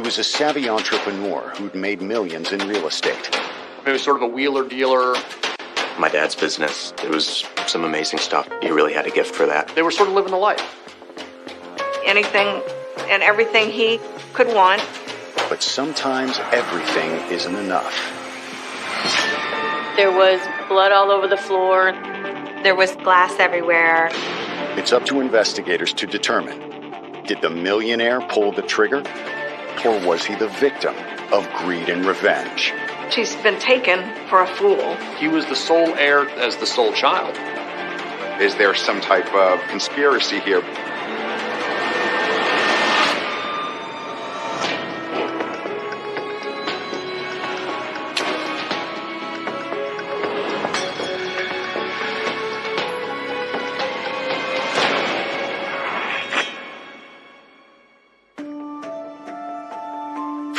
was a savvy entrepreneur who'd made millions in real estate. He was sort of a wheeler-dealer. My dad's business, it was some amazing stuff. He really had a gift for that. They were sort of living the life. Anything and everything he could want. But sometimes everything isn't enough. There was blood all over the floor. There was glass everywhere. It's up to investigators to determine, did the millionaire pull the trigger? Or was he the victim of greed and revenge? She's been taken for a fool. He was the sole heir as the sole child. Is there some type of conspiracy here?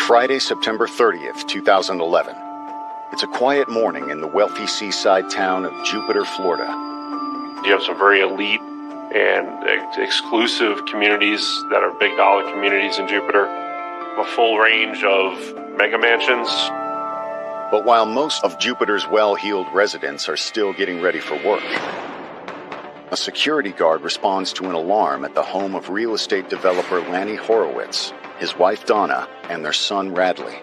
Friday, September 30th, 2011. It's a quiet morning in the wealthy seaside town of Jupiter, Florida. You have some very elite and exclusive communities that are big dollar communities in Jupiter. A full range of mega mansions. But while most of Jupiter's well-heeled residents are still getting ready for work, a security guard responds to an alarm at the home of real estate developer Lanny Horowitz, his wife Donna, and their son Radley.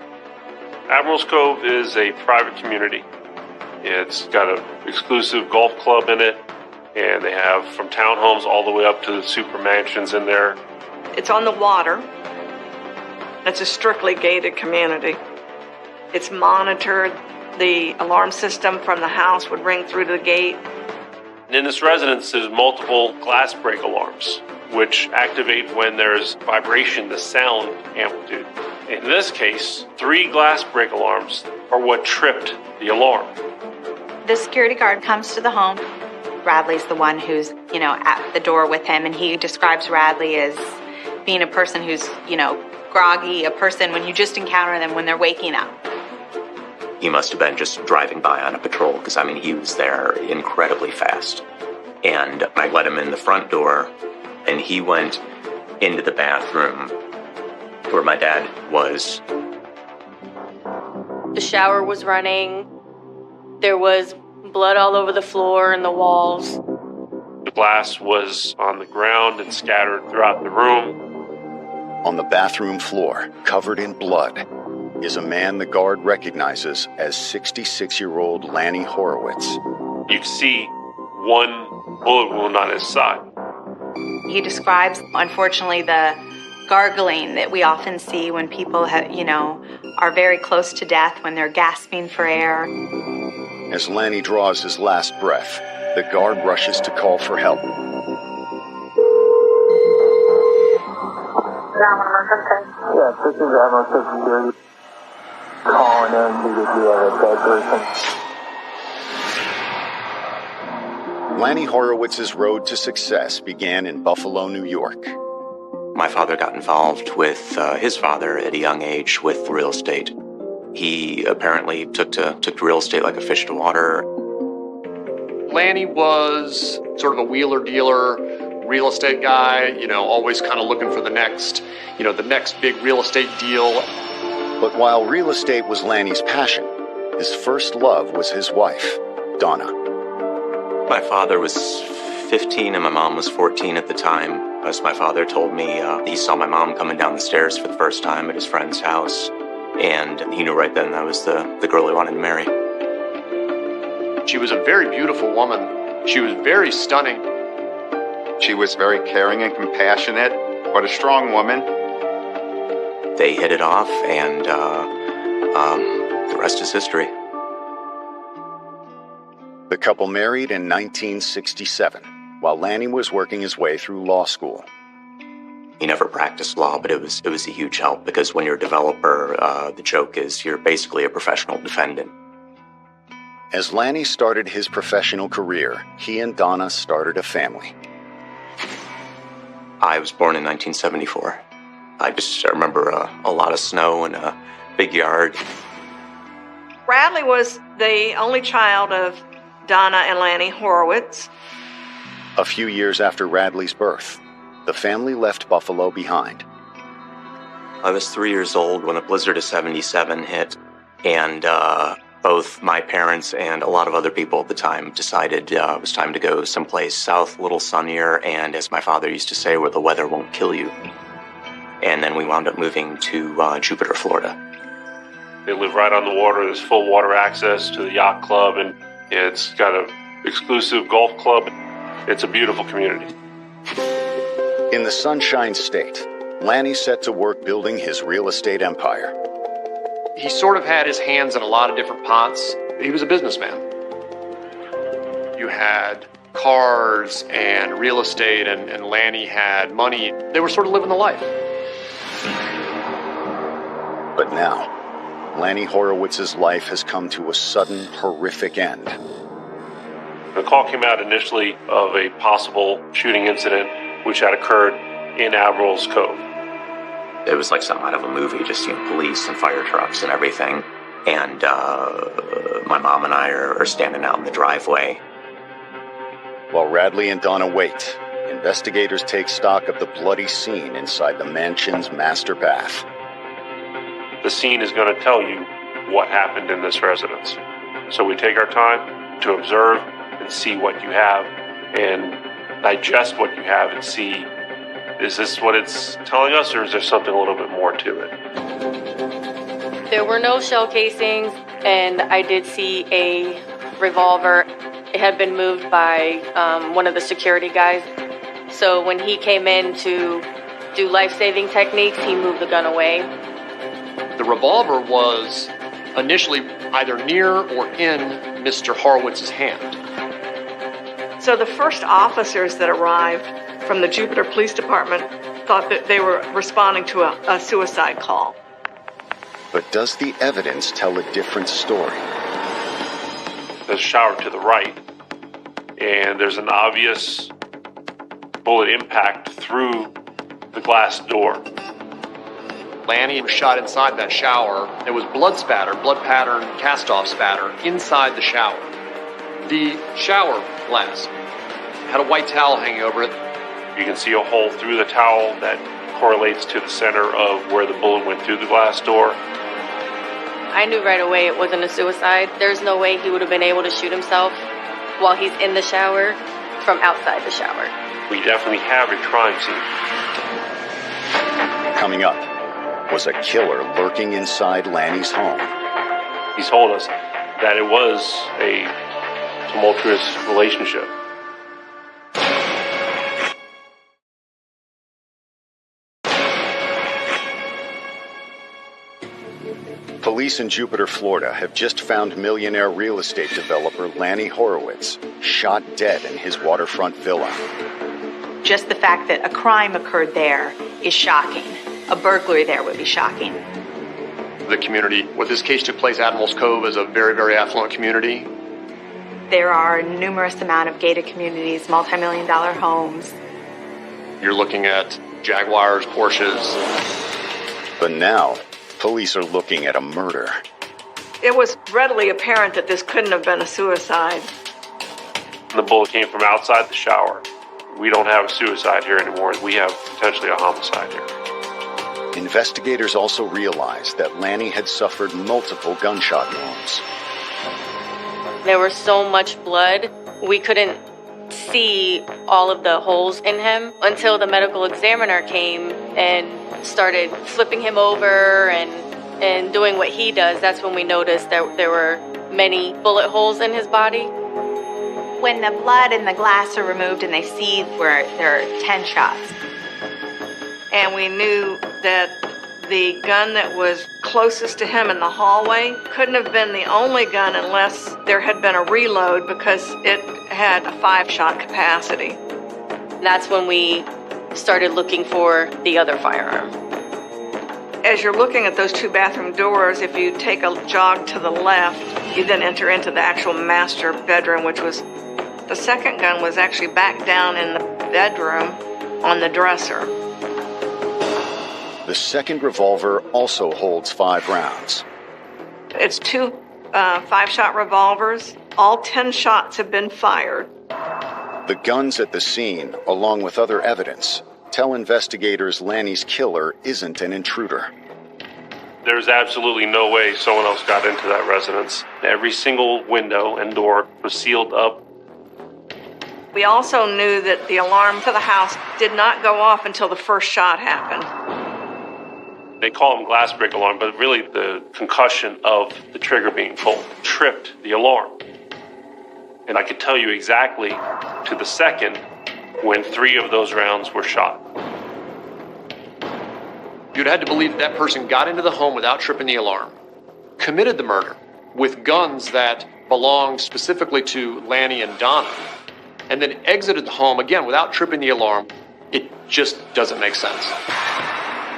Admirals Cove is a private community. It's got an exclusive golf club in it, and they have from townhomes all the way up to the super mansions in there. It's on the water. It's a strictly gated community. It's monitored. The alarm system from the house would ring through to the gate. And in this residence, there's multiple glass break alarms, which activate when there's vibration, the sound amplitude. In this case, 3 glass break alarms are what tripped the alarm. The security guard comes to the home. Radley's the one who's, at the door with him, and he describes Radley as being a person who's, groggy, a person when you just encounter them when they're waking up. He must have been just driving by on a patrol, because, he was there incredibly fast. And I let him in the front door, and he went into the bathroom where my dad was. The shower was running. There was blood all over the floor and the walls. The glass was on the ground and scattered throughout the room. On the bathroom floor, covered in blood, is a man the guard recognizes as 66-year-old Lanny Horowitz. You can see one bullet wound on his side. He describes, unfortunately, the gargling that we often see when people are very close to death, when they're gasping for air. As Lanny draws his last breath, the guard rushes to call for help. Yes, this is Admiral Security calling in because we have a dead person. Lanny Horowitz's road to success began in Buffalo, New York. My father got involved with his father at a young age with real estate. He apparently took to real estate like a fish to water. Lanny was sort of a wheeler-dealer, real estate guy, always kind of looking for the next big real estate deal. But while real estate was Lanny's passion, his first love was his wife, Donna. My father was 15 and my mom was 14 at the time. As my father told me, he saw my mom coming down the stairs for the first time at his friend's house. And he knew right then that was the girl he wanted to marry. She was a very beautiful woman. She was very stunning. She was very caring and compassionate, but a strong woman. They hit it off, and the rest is history. The couple married in 1967, while Lanny was working his way through law school. He never practiced law, but it was a huge help, because when you're a developer, the joke is you're basically a professional defendant. As Lanny started his professional career, he and Donna started a family. I was born in 1974. I remember a lot of snow and a big yard. Radley was the only child of Donna and Lanny Horowitz. A few years after Radley's birth, the family left Buffalo behind. I was 3 years old when the blizzard of 77 hit, and both my parents and a lot of other people at the time decided it was time to go someplace south, a little sunnier, and as my father used to say, where the weather won't kill you. And then we wound up moving to Jupiter, Florida. They live right on the water. There's full water access to the yacht club, and it's got an exclusive golf club. It's a beautiful community. In the Sunshine State, Lanny set to work building his real estate empire. He sort of had his hands in a lot of different pots. He was a businessman. You had cars and real estate, and Lanny had money. They were sort of living the life. But now, Lanny Horowitz's life has come to a sudden, horrific end. The call came out initially of a possible shooting incident which had occurred in Admiral's Cove. It was like something out of a movie, just police and fire trucks and everything. And my mom and I are standing out in the driveway. While Radley and Donna wait, investigators take stock of the bloody scene inside the mansion's master bath. The scene is going to tell you what happened in this residence. So we take our time to observe and see what you have and digest what you have and see, is this what it's telling us, or is there something a little bit more to it? There were no shell casings, and I did see a revolver. It had been moved by one of the security guys. So when he came in to do life-saving techniques, he moved the gun away. The revolver was initially either near or in Mr. Horowitz's hand. So the first officers that arrived from the Jupiter Police Department thought that they were responding to a suicide call. But does the evidence tell a different story? There's a shower to the right, and there's an obvious bullet impact through the glass door. Lanny was shot inside that shower. There was blood pattern, cast-off spatter inside the shower. The shower glass had a white towel hanging over it. You can see a hole through the towel that correlates to the center of where the bullet went through the glass door. I knew right away it wasn't a suicide. There's no way he would have been able to shoot himself while he's in the shower from outside the shower. We definitely have a crime scene. Coming up, was a killer lurking inside Lanny's home? He's told us that it was a tumultuous relationship. Police in Jupiter, Florida have just found millionaire real estate developer Lanny Horowitz shot dead in his waterfront villa. Just the fact that a crime occurred there is shocking. A burglary there would be shocking. The community where this case took place, Admiral's Cove, is a very, very affluent community. There are numerous amount of gated communities, multi-million-dollar homes. You're looking at Jaguars, Porsches. But now, police are looking at a murder. It was readily apparent that this couldn't have been a suicide. The bullet came from outside the shower. We don't have a suicide here anymore. We have potentially a homicide here. Investigators also realized that Lanny had suffered multiple gunshot wounds. There was so much blood, we couldn't see all of the holes in him until the medical examiner came and started flipping him over and doing what he does. That's when we noticed that there were many bullet holes in his body. When the blood and the glass are removed and they see where there are 10 shots. And we knew that the gun that was closest to him in the hallway couldn't have been the only gun unless there had been a reload, because it had a 5-shot capacity. That's when we started looking for the other firearm. As you're looking at those 2 bathroom doors, if you take a jog to the left, you then enter into the actual master bedroom, which was, the second gun was actually back down in the bedroom on the dresser. The second revolver also holds 5 rounds. It's 2 5-shot revolvers. All 10 shots have been fired. The guns at the scene, along with other evidence, tell investigators Lanny's killer isn't an intruder. There's absolutely no way someone else got into that residence. Every single window and door was sealed up. We also knew that the alarm to the house did not go off until the first shot happened. They call them glass break alarm, but really the concussion of the trigger being pulled tripped the alarm. And I could tell you exactly to the second when 3 of those rounds were shot. You'd had to believe that person got into the home without tripping the alarm, committed the murder with guns that belonged specifically to Lanny and Donna, and then exited the home again without tripping the alarm. It just doesn't make sense.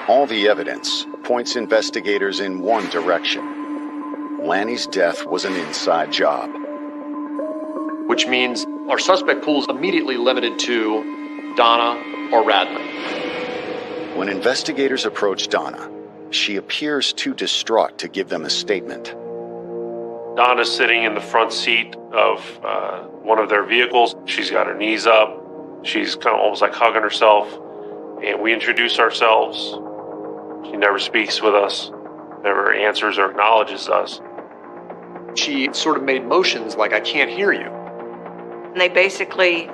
All the evidence points investigators in one direction. Lanny's death was an inside job. Which means our suspect pool is immediately limited to Donna or Radley. When investigators approach Donna, she appears too distraught to give them a statement. Donna's sitting in the front seat of one of their vehicles. She's got her knees up. She's kind of almost like hugging herself. And we introduce ourselves. She never speaks with us, never answers or acknowledges us. She sort of made motions like, I can't hear you. And they basically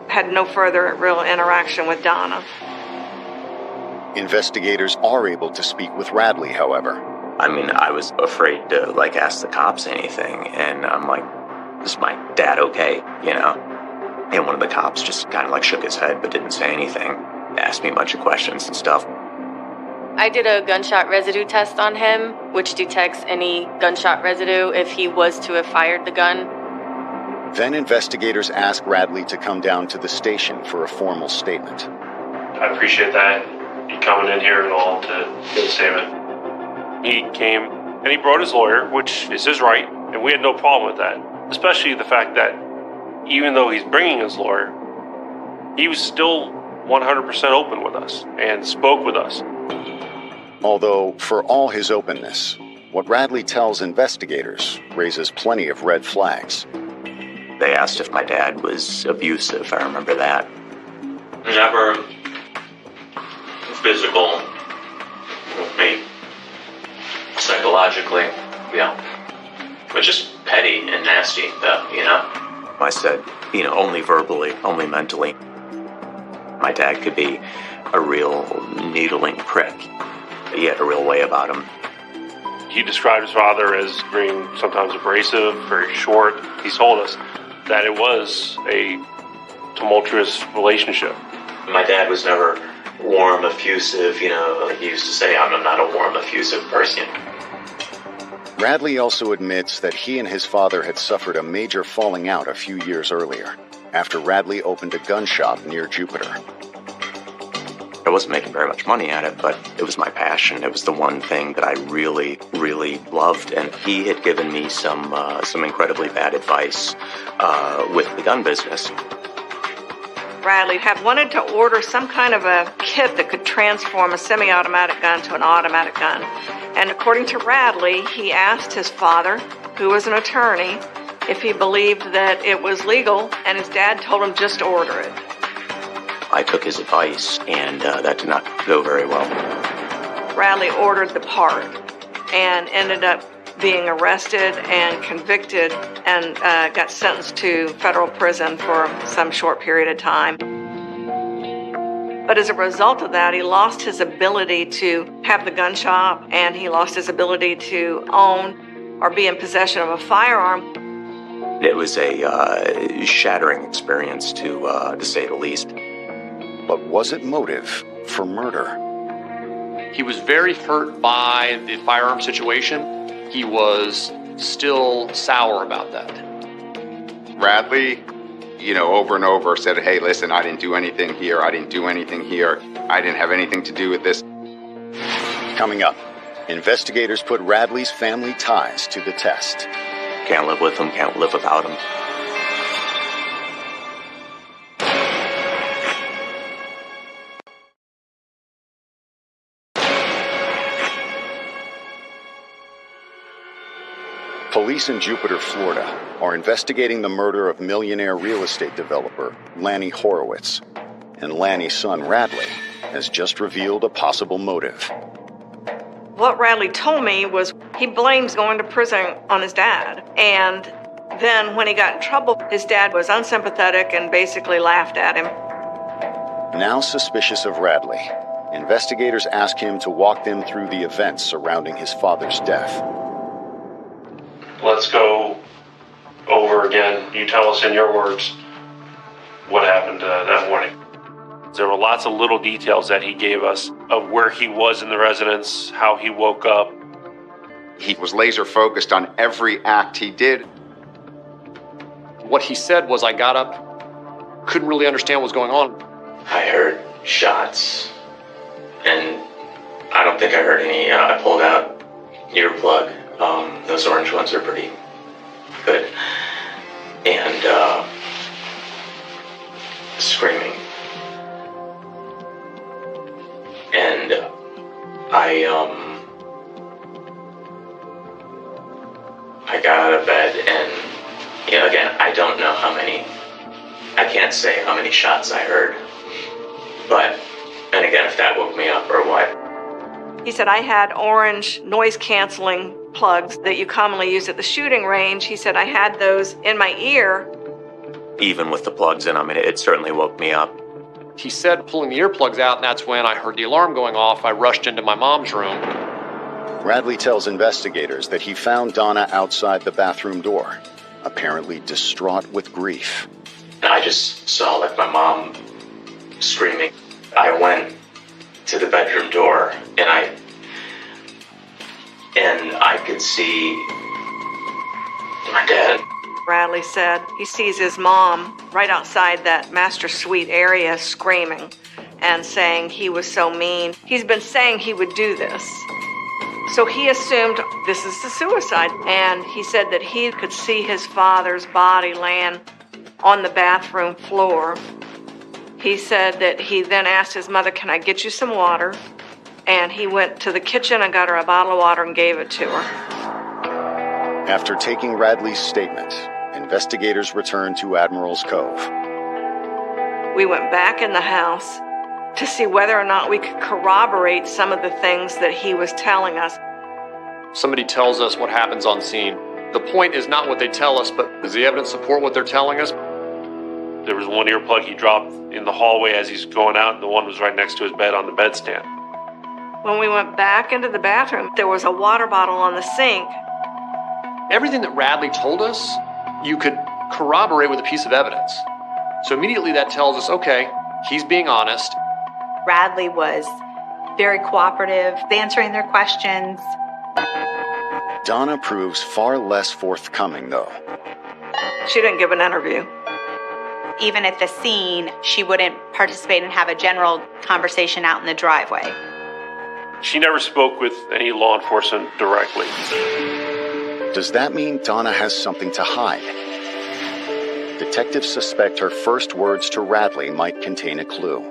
had no further real interaction with Donna. Investigators are able to speak with Radley, however. I mean, I was afraid to, ask the cops anything, and I'm like, is my dad okay, And one of the cops just kind of, shook his head but didn't say anything, asked me a bunch of questions and stuff. I did a gunshot residue test on him, which detects any gunshot residue if he was to have fired the gun. Then investigators ask Radley to come down to the station for a formal statement. I appreciate that. You coming in here at all to give a statement. He came and he brought his lawyer, which is his right, and we had no problem with that. Especially the fact that even though he's bringing his lawyer, he was still 100% open with us and spoke with us. Although, for all his openness, what Radley tells investigators raises plenty of red flags. They asked if my dad was abusive, I remember that. Never physical with me. Psychologically, but just petty and nasty, I said, only verbally, only mentally. My dad could be a real needling prick. He had a real way about him. He described his father as being sometimes abrasive, very short. He told us that it was a tumultuous relationship. My dad was never warm, effusive, he used to say, I'm not a warm, effusive person. Radley also admits that he and his father had suffered a major falling out a few years earlier, after Radley opened a gun shop near Jupiter. I wasn't making very much money at it, but it was my passion. It was the one thing that I really, really loved, and he had given me some incredibly bad advice with the gun business. Radley had wanted to order some kind of a kit that could transform a semi-automatic gun to an automatic gun. And according to Radley, he asked his father, who was an attorney, if he believed that it was legal, and his dad told him just to order it. I took his advice, and that did not go very well. Radley ordered the part and ended up being arrested and convicted and got sentenced to federal prison for some short period of time. But as a result of that, he lost his ability to have the gun shop, and he lost his ability to own or be in possession of a firearm. It was a shattering experience, to say the least. But was it motive for murder? He was very hurt by the firearm situation. He was still sour about that. Radley, over and over said, hey, listen, I didn't do anything here. I didn't do anything here. I didn't have anything to do with this. Coming up, investigators put Radley's family ties to the test. Can't live with him, can't live without him. Police in Jupiter, Florida, are investigating the murder of millionaire real estate developer Lanny Horowitz. and Lanny's son Radley has just revealed a possible motive. What Radley told me was he blames going to prison on his dad. And then when he got in trouble, his dad was unsympathetic and basically laughed at him. Now suspicious of Radley, investigators ask him to walk them through the events surrounding his father's death. Let's go over again. You tell us in your words what happened that morning. There were lots of little details that he gave us of where he was in the residence, how he woke up. He was laser focused on every act he did. What he said was, I got up, couldn't really understand what was going on. I heard shots, and I don't think I heard any. I pulled out earplug. Those orange ones are pretty good. And screaming. And I got out of bed, and again, I don't know how many. I can't say how many shots I heard. But, and again, if that woke me up or what. He said, I had orange noise-canceling plugs that you commonly use at the shooting range. He said, I had those in my ear. Even with the plugs in, it certainly woke me up. He said, pulling the earplugs out, and that's when I heard the alarm going off. I rushed into my mom's room. Radley tells investigators that he found Donna outside the bathroom door, apparently distraught with grief. And I just saw, my mom screaming. I went to the bedroom door, and I could see my dad. Radley said he sees his mom right outside that master suite area screaming and saying he was so mean. He's been saying he would do this. So he assumed this is the suicide. And he said that he could see his father's body laying on the bathroom floor. He said that he then asked his mother, can I get you some water? And he went to the kitchen and got her a bottle of water and gave it to her. After taking Radley's statement, investigators returned to Admiral's Cove. We went back in the house to see whether or not we could corroborate some of the things that he was telling us. Somebody tells us what happens on scene. The point is not what they tell us, but does the evidence support what they're telling us? There was one earplug he dropped in the hallway as he's going out, and the one was right next to his bed on the bedstand. When we went back into the bathroom, there was a water bottle on the sink. Everything that Radley told us, you could corroborate with a piece of evidence. So immediately that tells us, okay, he's being honest. Radley was very cooperative, answering their questions. Donna proves far less forthcoming, though. She didn't give an interview. Even at the scene, she wouldn't participate and have a general conversation out in the driveway. She never spoke with any law enforcement directly. Does that mean Donna has something to hide? Detectives suspect her first words to Radley might contain a clue.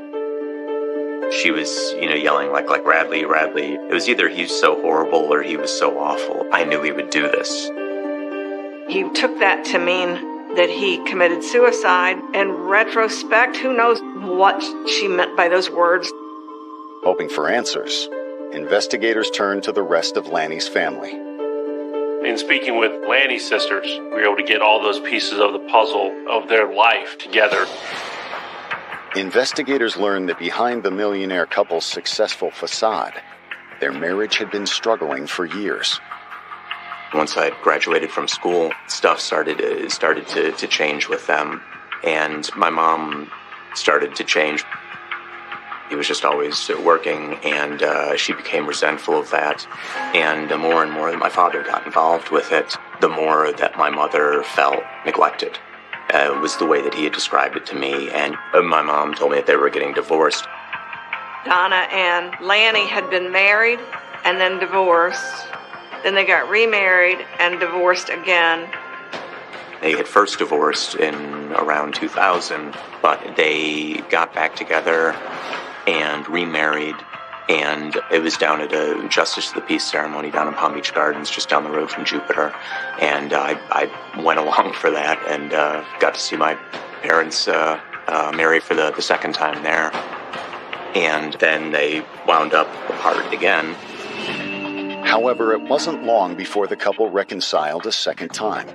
She was, yelling like Radley. It was either he's so horrible or he was so awful. I knew he would do this. He took that to mean that he committed suicide. In retrospect, who knows what she meant by those words. Hoping for answers, investigators turned to the rest of Lanny's family. In speaking with Lanny's sisters, we were able to get all those pieces of the puzzle of their life together. Investigators learned that behind the millionaire couple's successful facade, their marriage had been struggling for years. Once I graduated from school, stuff started to change with them, and my mom started to change. He was just always working, and she became resentful of that. And the more and more that my father got involved with it, the more that my mother felt neglected. It was the way that he had described it to me, and my mom told me that they were getting divorced. Donna and Lanny had been married and then divorced. Then they got remarried and divorced again. They had first divorced in around 2000, but they got back together and remarried, and it was down at a Justice of the Peace ceremony down in Palm Beach Gardens, just down the road from Jupiter, and I went along for that and got to see my parents Mary for the second time there. And then they wound up apart again. However, it wasn't long before the couple reconciled a second time.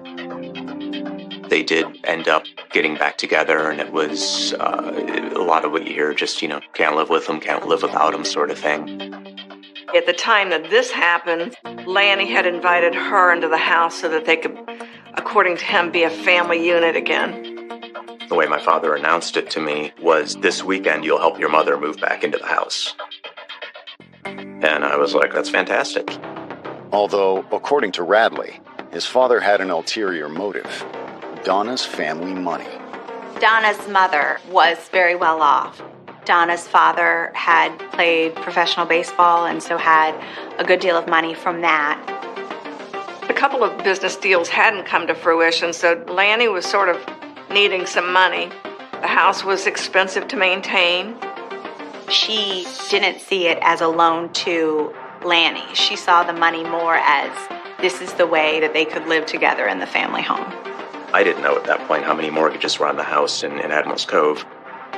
They did end up getting back together, and it was a lot of what you hear, just, can't live with them, can't live without them sort of thing. At the time that this happened, Lanny had invited her into the house so that they could, according to him, be a family unit again. The way my father announced it to me was, this weekend you'll help your mother move back into the house. And I was like, that's fantastic. Although, according to Radley, his father had an ulterior motive: Donna's family money. Donna's mother was very well off. Donna's father had played professional baseball and so had a good deal of money from that. A couple of business deals hadn't come to fruition, so Lanny was sort of needing some money. The house was expensive to maintain. She didn't see it as a loan to Lanny. She saw the money more as this is the way that they could live together in the family home. I didn't know at that point how many mortgages were on the house in Admiral's Cove,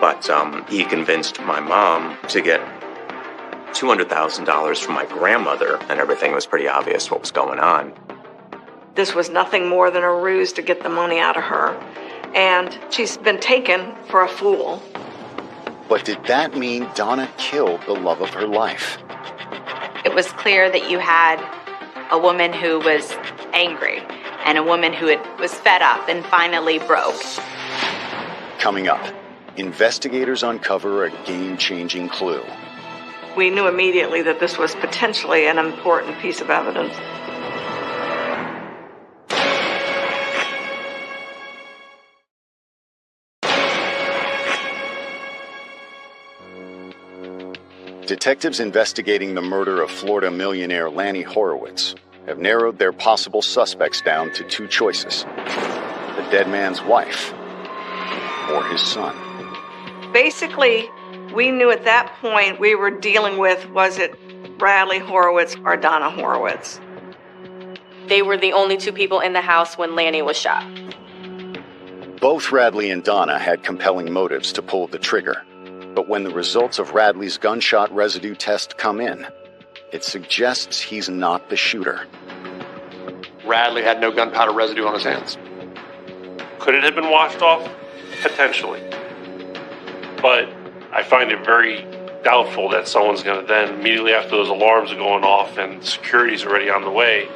but he convinced my mom to get $200,000 from my grandmother, and everything was pretty obvious what was going on. This was nothing more than a ruse to get the money out of her, and she's been taken for a fool. But did that mean Donna killed the love of her life? It was clear that you had a woman who was angry and a woman who was fed up and finally broke. Coming up, investigators uncover a game-changing clue. We knew immediately that this was potentially an important piece of evidence. Detectives investigating the murder of Florida millionaire Lanny Horowitz have narrowed their possible suspects down to two choices: the dead man's wife or his son. Basically, we knew at that point we were dealing with, was it Radley Horowitz or Donna Horowitz? They were the only two people in the house when Lanny was shot. Both Radley and Donna had compelling motives to pull the trigger. But when the results of Radley's gunshot residue test come in, it suggests he's not the shooter. Radley had no gunpowder residue on his hands. Could it have been washed off? Potentially. But I find it very doubtful that someone's going to then, immediately after those alarms are going off and security's already on the way,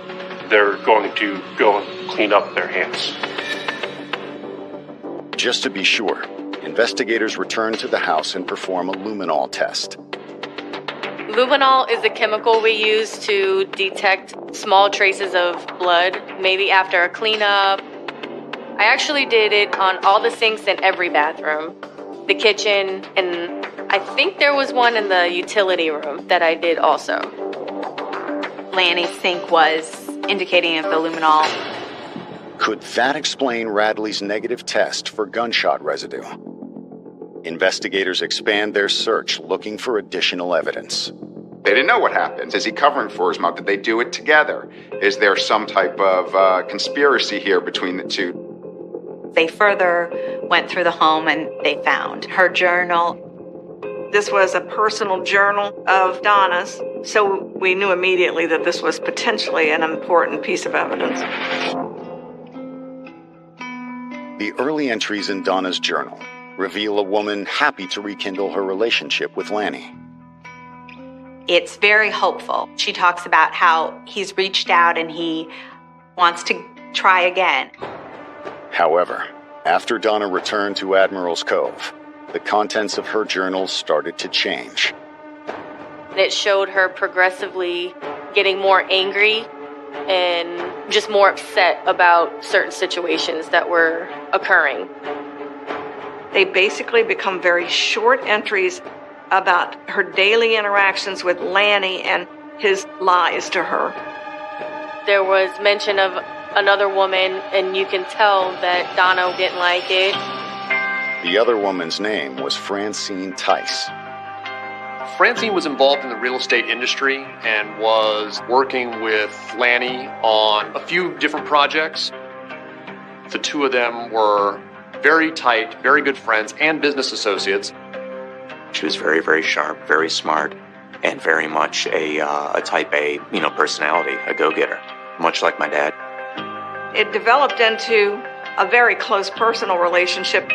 they're going to go and clean up their hands. Just to be sure, investigators return to the house and perform a luminol test. Luminol is a chemical we use to detect small traces of blood, maybe after a cleanup. I actually did it on all the sinks in every bathroom, the kitchen, and I think there was one in the utility room that I did also. Lanny's sink was indicating of the luminol. Could that explain Radley's negative test for gunshot residue? Investigators expand their search, looking for additional evidence. They didn't know what happened. Is he covering for his mother? Did they do it together? Is there some type of conspiracy here between the two? They further went through the home and they found her journal. This was a personal journal of Donna's, so we knew immediately that this was potentially an important piece of evidence. The early entries in Donna's journal reveal a woman happy to rekindle her relationship with Lanny. It's very hopeful. She talks about how he's reached out and he wants to try again. However, after Donna returned to Admiral's Cove, the contents of her journal started to change. It showed her progressively getting more angry and just more upset about certain situations that were occurring. They basically become very short entries about her daily interactions with Lanny and his lies to her. There was mention of another woman, and you can tell that Donna didn't like it. The other woman's name was Francine Tice. Francine was involved in the real estate industry and was working with Lanny on a few different projects. The two of them were very tight, very good friends and business associates. She was very, very sharp, very smart, and very much a type A, personality, a go-getter, much like my dad. It developed into a very close personal relationship.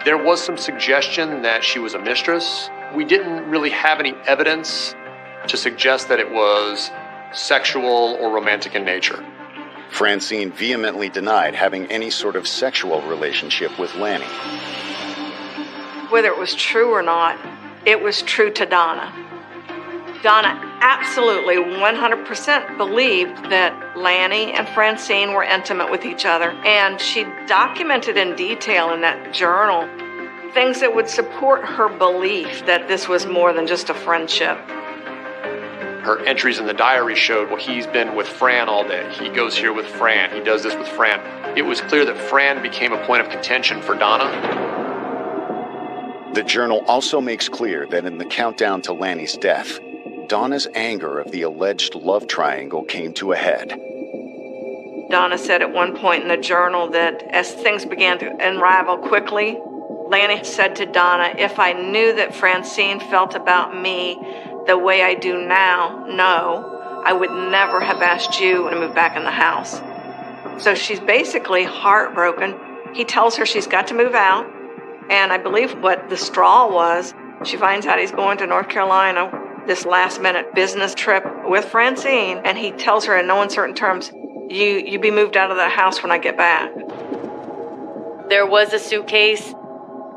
There was some suggestion that she was a mistress. We didn't really have any evidence to suggest that it was sexual or romantic in nature. Francine vehemently denied having any sort of sexual relationship with Lanny. Whether it was true or not, it was true to Donna. Donna absolutely 100% believed that Lanny and Francine were intimate with each other, and she documented in detail in that journal things that would support her belief that this was more than just a friendship. Her entries in the diary showed, well, he's been with Fran all day. He goes here with Fran. He does this with Fran. It was clear that Fran became a point of contention for Donna. The journal also makes clear that in the countdown to Lanny's death, Donna's anger of the alleged love triangle came to a head. Donna said at one point in the journal that as things began to unravel quickly, Lanny said to Donna, "If I knew that Francine felt about me the way I do now, no, I would never have asked you to move back in the house." So she's basically heartbroken. He tells her she's got to move out. And I believe what the straw was, she finds out he's going to North Carolina, this last-minute business trip with Francine, and he tells her in no uncertain terms, you be moved out of the house when I get back. There was a suitcase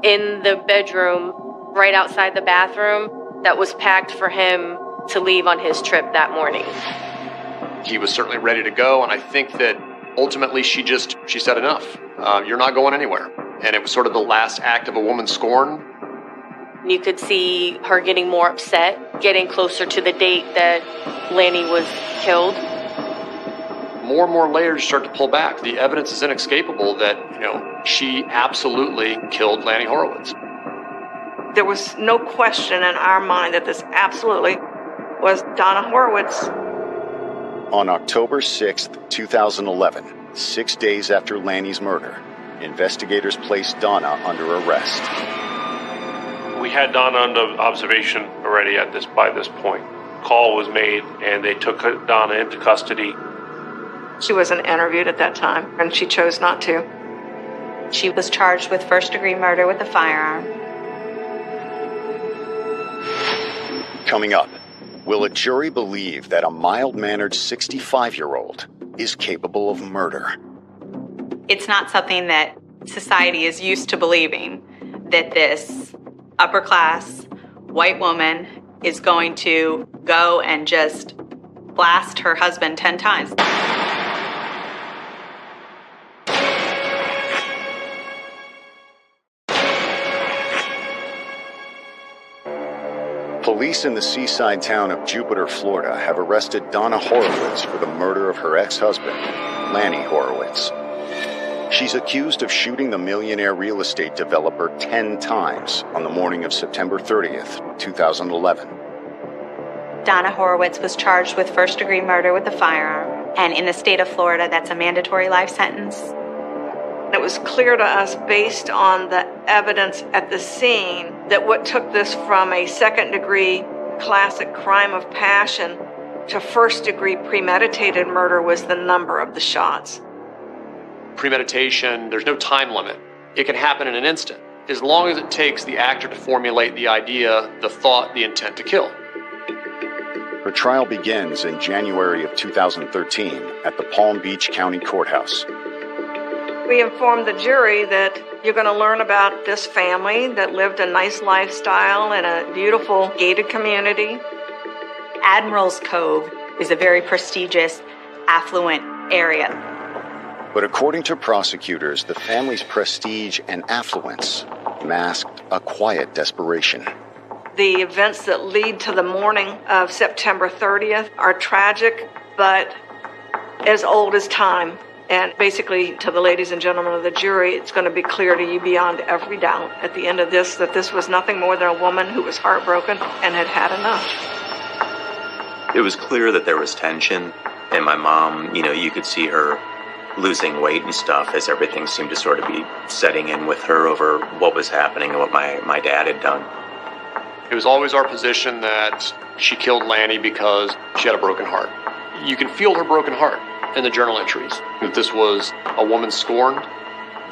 in the bedroom right outside the bathroom that was packed for him to leave on his trip that morning. He was certainly ready to go, and I think that ultimately she said enough. You're not going anywhere. And it was sort of the last act of a woman's scorn. You could see her getting more upset, getting closer to the date that Lanny was killed. More and more layers start to pull back. The evidence is inescapable that, she absolutely killed Lanny Horowitz. There was no question in our mind that this absolutely was Donna Horowitz. On October 6th, 2011, 6 days after Lanny's murder, investigators placed Donna under arrest. We had Donna under observation already by this point. Call was made, and they took Donna into custody. She wasn't interviewed at that time, and she chose not to. She was charged with first-degree murder with a firearm. Coming up, will a jury believe that a mild-mannered 65-year-old is capable of murder? It's not something that society is used to believing, that this upper-class white woman is going to go and just blast her husband 10 times. Police in the seaside town of Jupiter, Florida, have arrested Donna Horowitz for the murder of her ex-husband, Lanny Horowitz. She's accused of shooting the millionaire real estate developer 10 times on the morning of September 30th, 2011. Donna Horowitz was charged with first-degree murder with a firearm, and in the state of Florida, that's a mandatory life sentence. It was clear to us, based on the evidence at the scene, that what took this from a second-degree classic crime of passion to first-degree premeditated murder was the number of the shots. Premeditation, there's no time limit. It can happen in an instant, as long as it takes the actor to formulate the idea, the thought, the intent to kill. Her trial begins in January of 2013 at the Palm Beach County Courthouse. We informed the jury that you're going to learn about this family that lived a nice lifestyle in a beautiful gated community. Admiral's Cove is a very prestigious, affluent area. But according to prosecutors, the family's prestige and affluence masked a quiet desperation. The events that lead to the morning of September 30th are tragic, but as old as time. And basically, to the ladies and gentlemen of the jury, it's going to be clear to you beyond every doubt at the end of this that this was nothing more than a woman who was heartbroken and had had enough. It was clear that there was tension, and my mom, you could see her losing weight and stuff as everything seemed to sort of be setting in with her over what was happening and what my dad had done. It was always our position that she killed Lanny because she had a broken heart. You can feel her broken heart in the journal entries. That this was a woman scorned.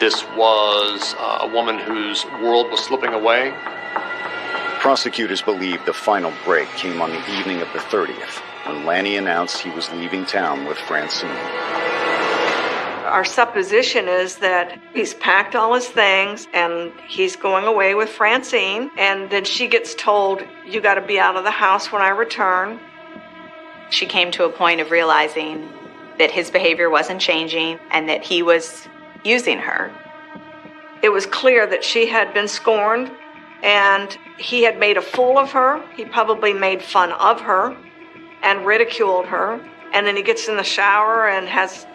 This was a woman whose world was slipping away. Prosecutors believe the final break came on the evening of the 30th, when Lanny announced he was leaving town with Francine. Our supposition is that he's packed all his things and he's going away with Francine, and then she gets told, "You got to be out of the house when I return." She came to a point of realizing that his behavior wasn't changing and that he was using her. It was clear that she had been scorned and he had made a fool of her. He probably made fun of her and ridiculed her. And then he gets in the shower and has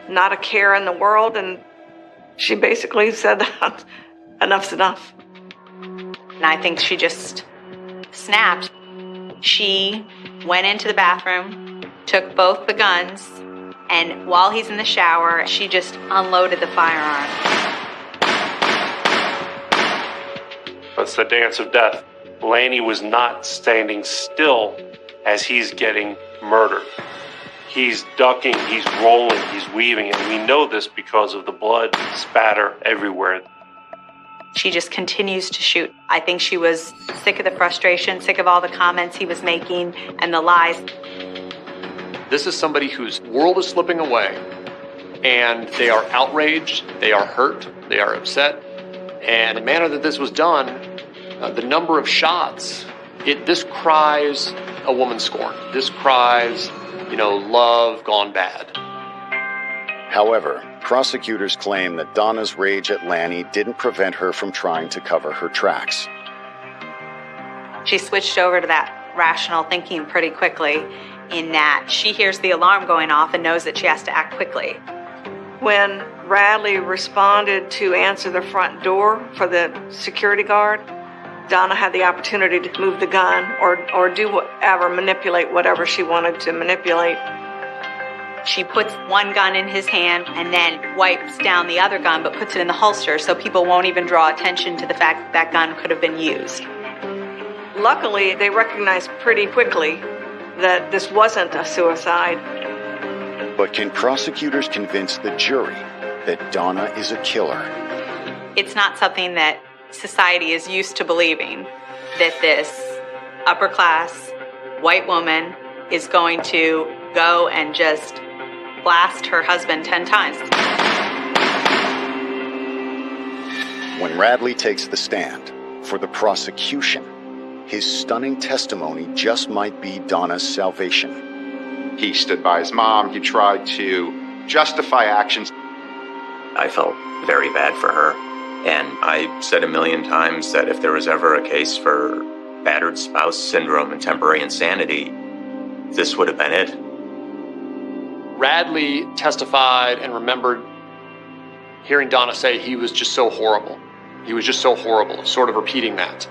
not a care in the world. And she basically said, enough's enough. And I think she just snapped. She went into the bathroom, took both the guns, and while he's in the shower, she just unloaded the firearm. That's the dance of death. Lanny was not standing still as he's getting murdered. He's ducking, he's rolling, he's weaving, and we know this because of the blood spatter everywhere. She just continues to shoot. I think she was sick of the frustration, sick of all the comments he was making and the lies. This is somebody whose world is slipping away, and they are outraged, they are hurt, they are upset. And the manner that this was done, the number of shots, this cries a woman scorned. This cries, love gone bad. However, prosecutors claim that Donna's rage at Lanny didn't prevent her from trying to cover her tracks. She switched over to that rational thinking pretty quickly, in that she hears the alarm going off and knows that she has to act quickly. When Radley responded to answer the front door for the security guard, Donna had the opportunity to move the gun or do whatever, manipulate whatever she wanted to manipulate. She puts one gun in his hand and then wipes down the other gun but puts it in the holster so people won't even draw attention to the fact that gun could have been used. Luckily, they recognized pretty quickly that this wasn't a suicide. But can prosecutors convince the jury that Donna is a killer? It's not something that society is used to believing, that this upper class white woman is going to go and just blast her husband 10 times. When Radley takes the stand for the prosecution, his stunning testimony just might be Donna's salvation. He stood by his mom. He tried to justify actions. I felt very bad for her. And I said a million times that if there was ever a case for battered spouse syndrome and temporary insanity, this would have been it. Radley testified and remembered hearing Donna say he was just so horrible. He was just so horrible, sort of repeating that.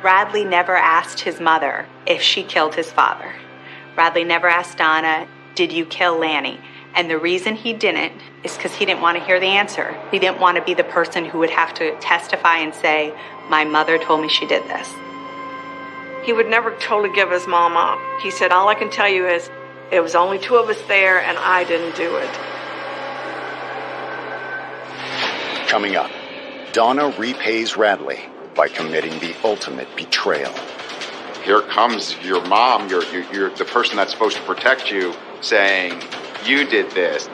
Radley never asked his mother if she killed his father. Radley never asked Donna, "Did you kill Lanny?" And the reason he didn't is because he didn't want to hear the answer. He didn't want to be the person who would have to testify and say, "My mother told me she did this." He would never totally give his mom up. He said, "All I can tell you is it was only two of us there and I didn't do it." Coming up, Donna repays Radley by committing the ultimate betrayal. Here comes your mom, you're the person that's supposed to protect you, saying, "You did this."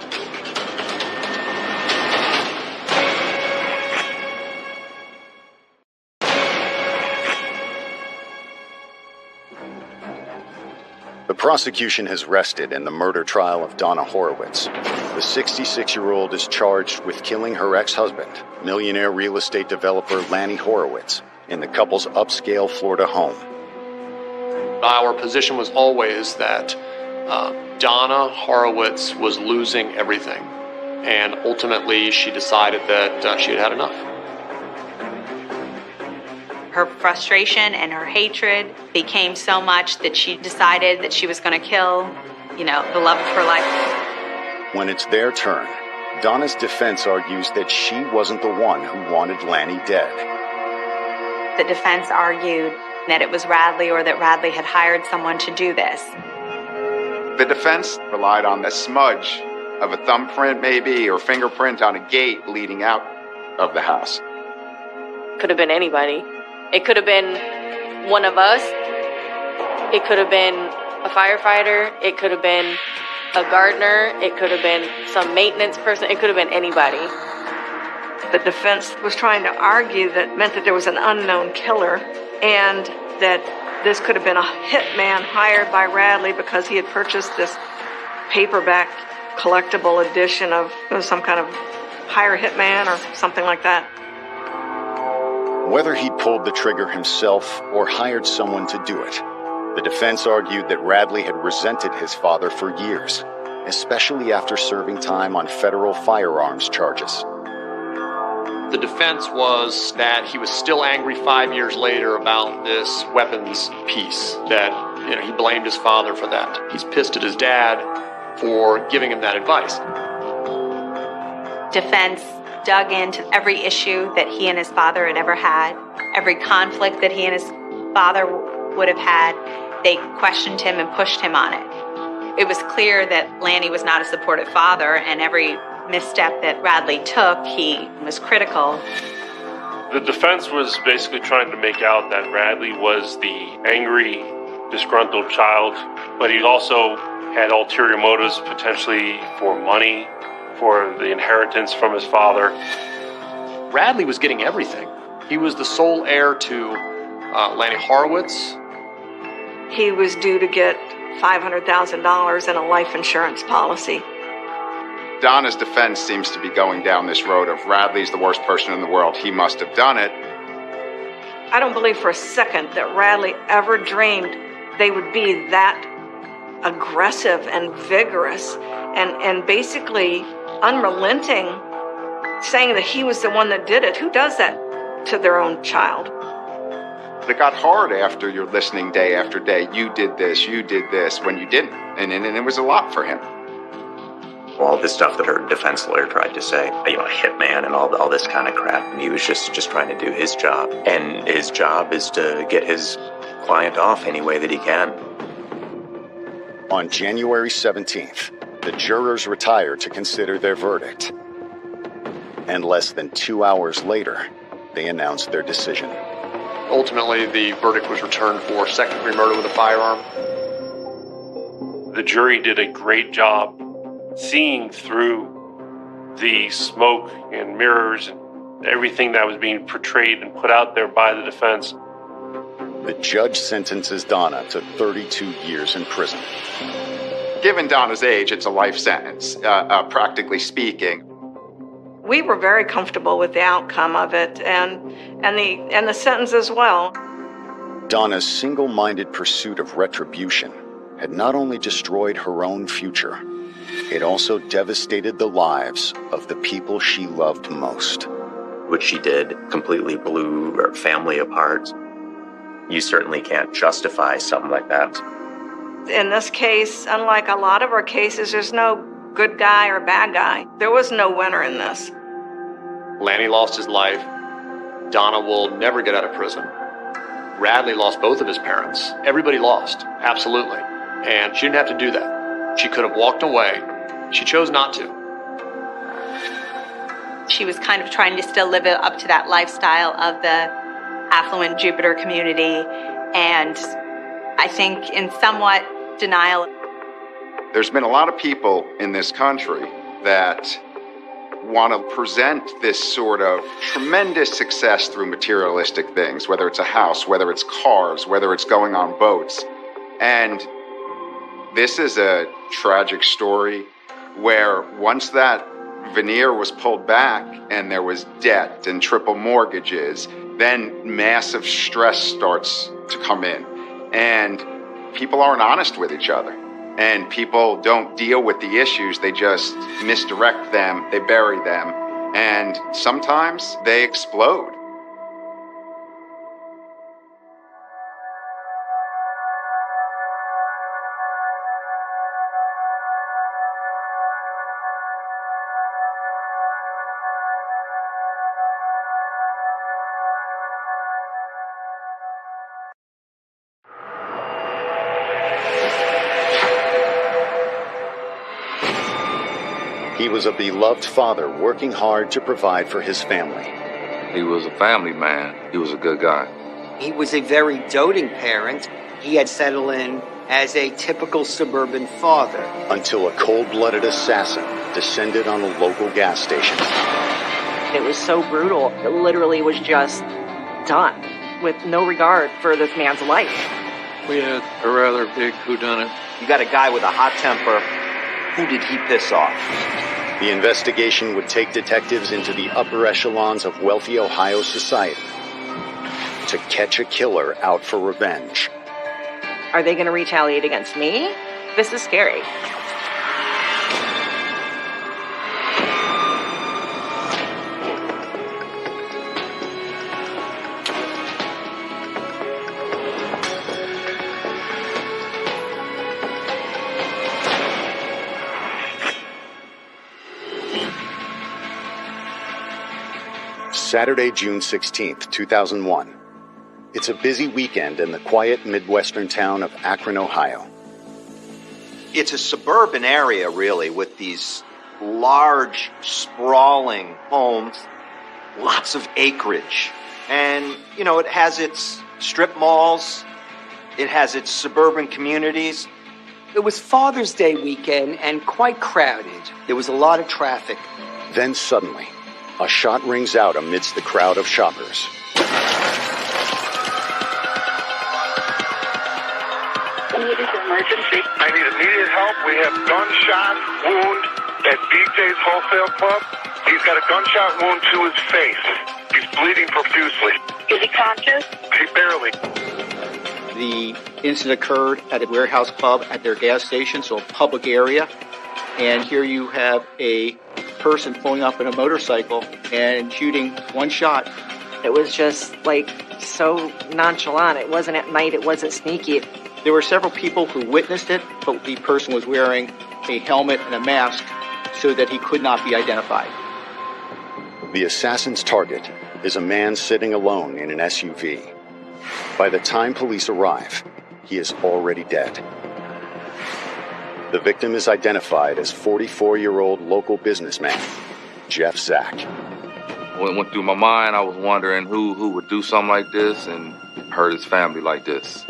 The prosecution has rested in the murder trial of Donna Horowitz. The 66-year-old is charged with killing her ex-husband, millionaire real estate developer Lanny Horowitz, in the couple's upscale Florida home. Our position was always that Donna Horowitz was losing everything. And ultimately, she decided that she had had enough. Her frustration and her hatred became so much that she decided that she was going to kill, the love of her life. When it's their turn, Donna's defense argues that she wasn't the one who wanted Lanny dead. The defense argued that it was Radley or that Radley had hired someone to do this. The defense relied on the smudge of a thumbprint maybe or fingerprint on a gate leading out of the house. Could have been anybody. It could have been one of us. It could have been a firefighter. It could have been a gardener. It could have been some maintenance person. It could have been anybody. The defense was trying to argue that meant that there was an unknown killer and that this could have been a hitman hired by Radley because he had purchased this paperback collectible edition of some kind of hire hitman or something like that. Whether he'd pulled the trigger himself or hired someone to do it, the defense argued that Radley had resented his father for years, especially after serving time on federal firearms charges. The defense was that he was still angry 5 years later about this weapons piece, that he blamed his father for that. He's pissed at his dad for giving him that advice. Defense dug into every issue that he and his father had ever had, every conflict that he and his father would have had. They questioned him and pushed him on it. It was clear that Lanny was not a supportive father, and every misstep that Radley took, he was critical. The defense was basically trying to make out that Radley was the angry, disgruntled child, but he also had ulterior motives, potentially for money, for the inheritance from his father. Radley was getting everything. He was the sole heir to Lanny Horowitz. He was due to get $500,000 in a life insurance policy. Donna's defense seems to be going down this road of Radley's the worst person in the world. He must have done it. I don't believe for a second that Radley ever dreamed they would be that aggressive and vigorous and basically unrelenting, saying that he was the one that did it. Who does that to their own child? It got hard after you're listening day after day. You did this, when you didn't. And it was a lot for him. All this stuff that her defense lawyer tried to say, a hitman and all this kind of crap. And he was just trying to do his job. And his job is to get his client off any way that he can. On January 17th, the jurors retired to consider their verdict. And less than 2 hours later, they announced their decision. Ultimately, the verdict was returned for second-degree murder with a firearm. The jury did a great job seeing through the smoke and mirrors and everything that was being portrayed and put out there by the defense. The judge sentences Donna to 32 years in prison. Given Donna's age, it's a life sentence, practically speaking. We were very comfortable with the outcome of it and the sentence as well. Donna's single-minded pursuit of retribution had not only destroyed her own future, it also devastated the lives of the people she loved most. What she did completely blew her family apart. You certainly can't justify something like that. In this case, unlike a lot of our cases, there's no good guy or bad guy. There was no winner in this. Lanny lost his life. Donna will never get out of prison. Radley lost both of his parents. Everybody lost, absolutely. And she didn't have to do that. She could have walked away. She chose not to. She was kind of trying to still live up to that lifestyle of the affluent Jupiter community, and I think in somewhat denial. There's been a lot of people in this country that want to present this sort of tremendous success through materialistic things, whether it's a house, whether it's cars, whether it's going on boats. And this is a tragic story where once that veneer was pulled back and there was debt and triple mortgages, then massive stress starts to come in. And people aren't honest with each other. And people don't deal with the issues. They just misdirect them. They bury them. And sometimes they explode. He was a beloved father working hard to provide for his family. He was a family man. He was a good guy. He was a very doting parent. He had settled in as a typical suburban father. Until a cold-blooded assassin descended on a local gas station. It was so brutal. It literally was just done with no regard for this man's life. We had a rather big whodunit. You got a guy with a hot temper. Who did he piss off? The investigation would take detectives into the upper echelons of wealthy Ohio society to catch a killer out for revenge. Are they going to retaliate against me? This is scary. Saturday, June 16th, 2001. It's a busy weekend in the quiet Midwestern town of Akron, Ohio. It's a suburban area, really, with these large, sprawling homes, lots of acreage. And, you know, it has its strip malls, it has its suburban communities. It was Father's Day weekend and quite crowded. There was a lot of traffic. Then suddenly, a shot rings out amidst the crowd of shoppers. Emergency. I need immediate help. We have gunshot wound at BJ's Wholesale Club. He's got a gunshot wound to his face. He's bleeding profusely. Is he conscious? He barely. The incident occurred at a warehouse club at their gas station, so a public area. And here you have a person pulling up in a motorcycle and shooting one shot. It was just like so nonchalant. It wasn't at night. It wasn't sneaky. There were several people who witnessed it, but the person was wearing a helmet and a mask so that he could not be identified. The assassin's target is a man sitting alone in an SUV. By the time police arrive, he is already dead. The victim is identified as 44-year-old local businessman, Jeff Zach. What went through my mind, I was wondering who would do something like this and hurt his family like this.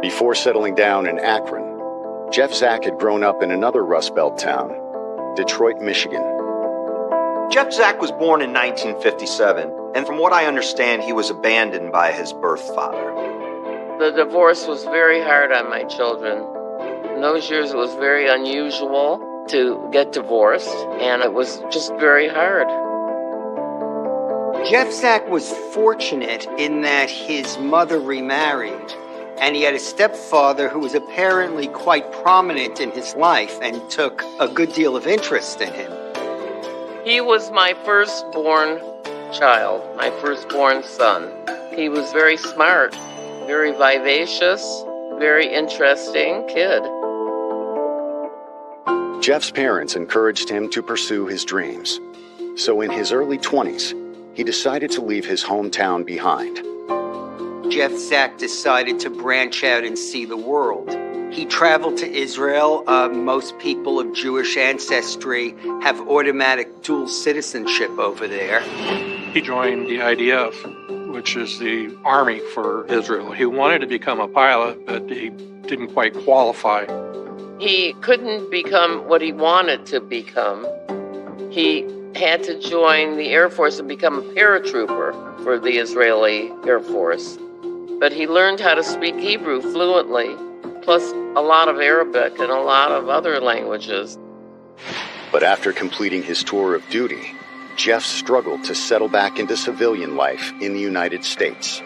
Before settling down in Akron, Jeff Zach had grown up in another Rust Belt town, Detroit, Michigan. Jeff Zach was born in 1957, and from what I understand, he was abandoned by his birth father. The divorce was very hard on my children. In those years, it was very unusual to get divorced, and it was just very hard. Jeff Zach was fortunate in that his mother remarried, and he had a stepfather who was apparently quite prominent in his life and took a good deal of interest in him. He was my firstborn child, my firstborn son. He was very smart, very vivacious, very interesting kid. Jeff's parents encouraged him to pursue his dreams. So in his early 20s, he decided to leave his hometown behind. Jeff Zach decided to branch out and see the world. He traveled to Israel. Most people of Jewish ancestry have automatic dual citizenship over there. He joined the IDF, which is the army for Israel. He wanted to become a pilot, but he didn't quite qualify. He couldn't become what he wanted to become. He had to join the Air Force and become a paratrooper for the Israeli Air Force. But he learned how to speak Hebrew fluently, plus a lot of Arabic and a lot of other languages. But after completing his tour of duty, Jeff struggled to settle back into civilian life in the United States.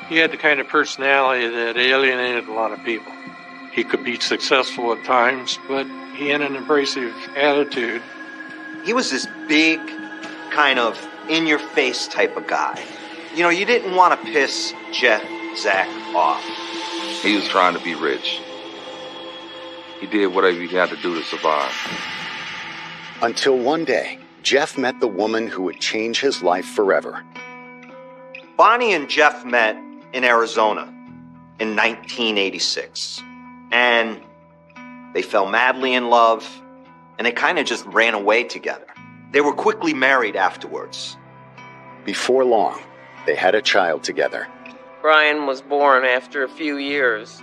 He had the kind of personality that alienated a lot of people. He could be successful at times, but he had an abrasive attitude. He was this big, kind of in-your-face type of guy. You know, you didn't want to piss Jeff Zach off. He was trying to be rich. He did whatever he had to do to survive. Until one day, Jeff met the woman who would change his life forever. Bonnie and Jeff met in Arizona in 1986. And they fell madly in love, and they kind of just ran away together. They were quickly married afterwards. Before long, they had a child together. Brian was born after a few years,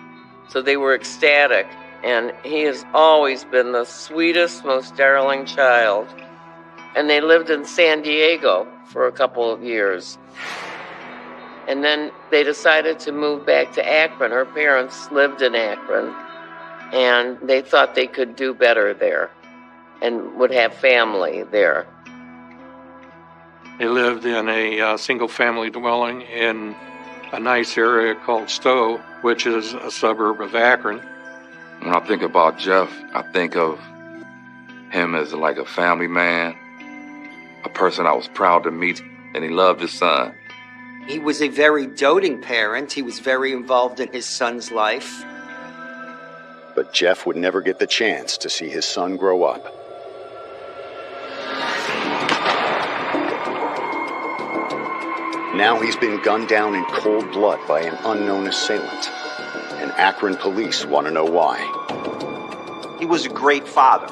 so they were ecstatic, and he has always been the sweetest, most darling child. And they lived in San Diego for a couple of years. And then they decided to move back to Akron. Her parents lived in Akron, and they thought they could do better there and would have family there. They lived in a single-family dwelling in a nice area called Stowe, which is a suburb of Akron. When I think about Jeff, I think of him as like a family man, a person I was proud to meet, and he loved his son. He was a very doting parent. He was very involved in his son's life. But Jeff would never get the chance to see his son grow up. Now he's been gunned down in cold blood by an unknown assailant, and Akron police want to know why. He was a great father,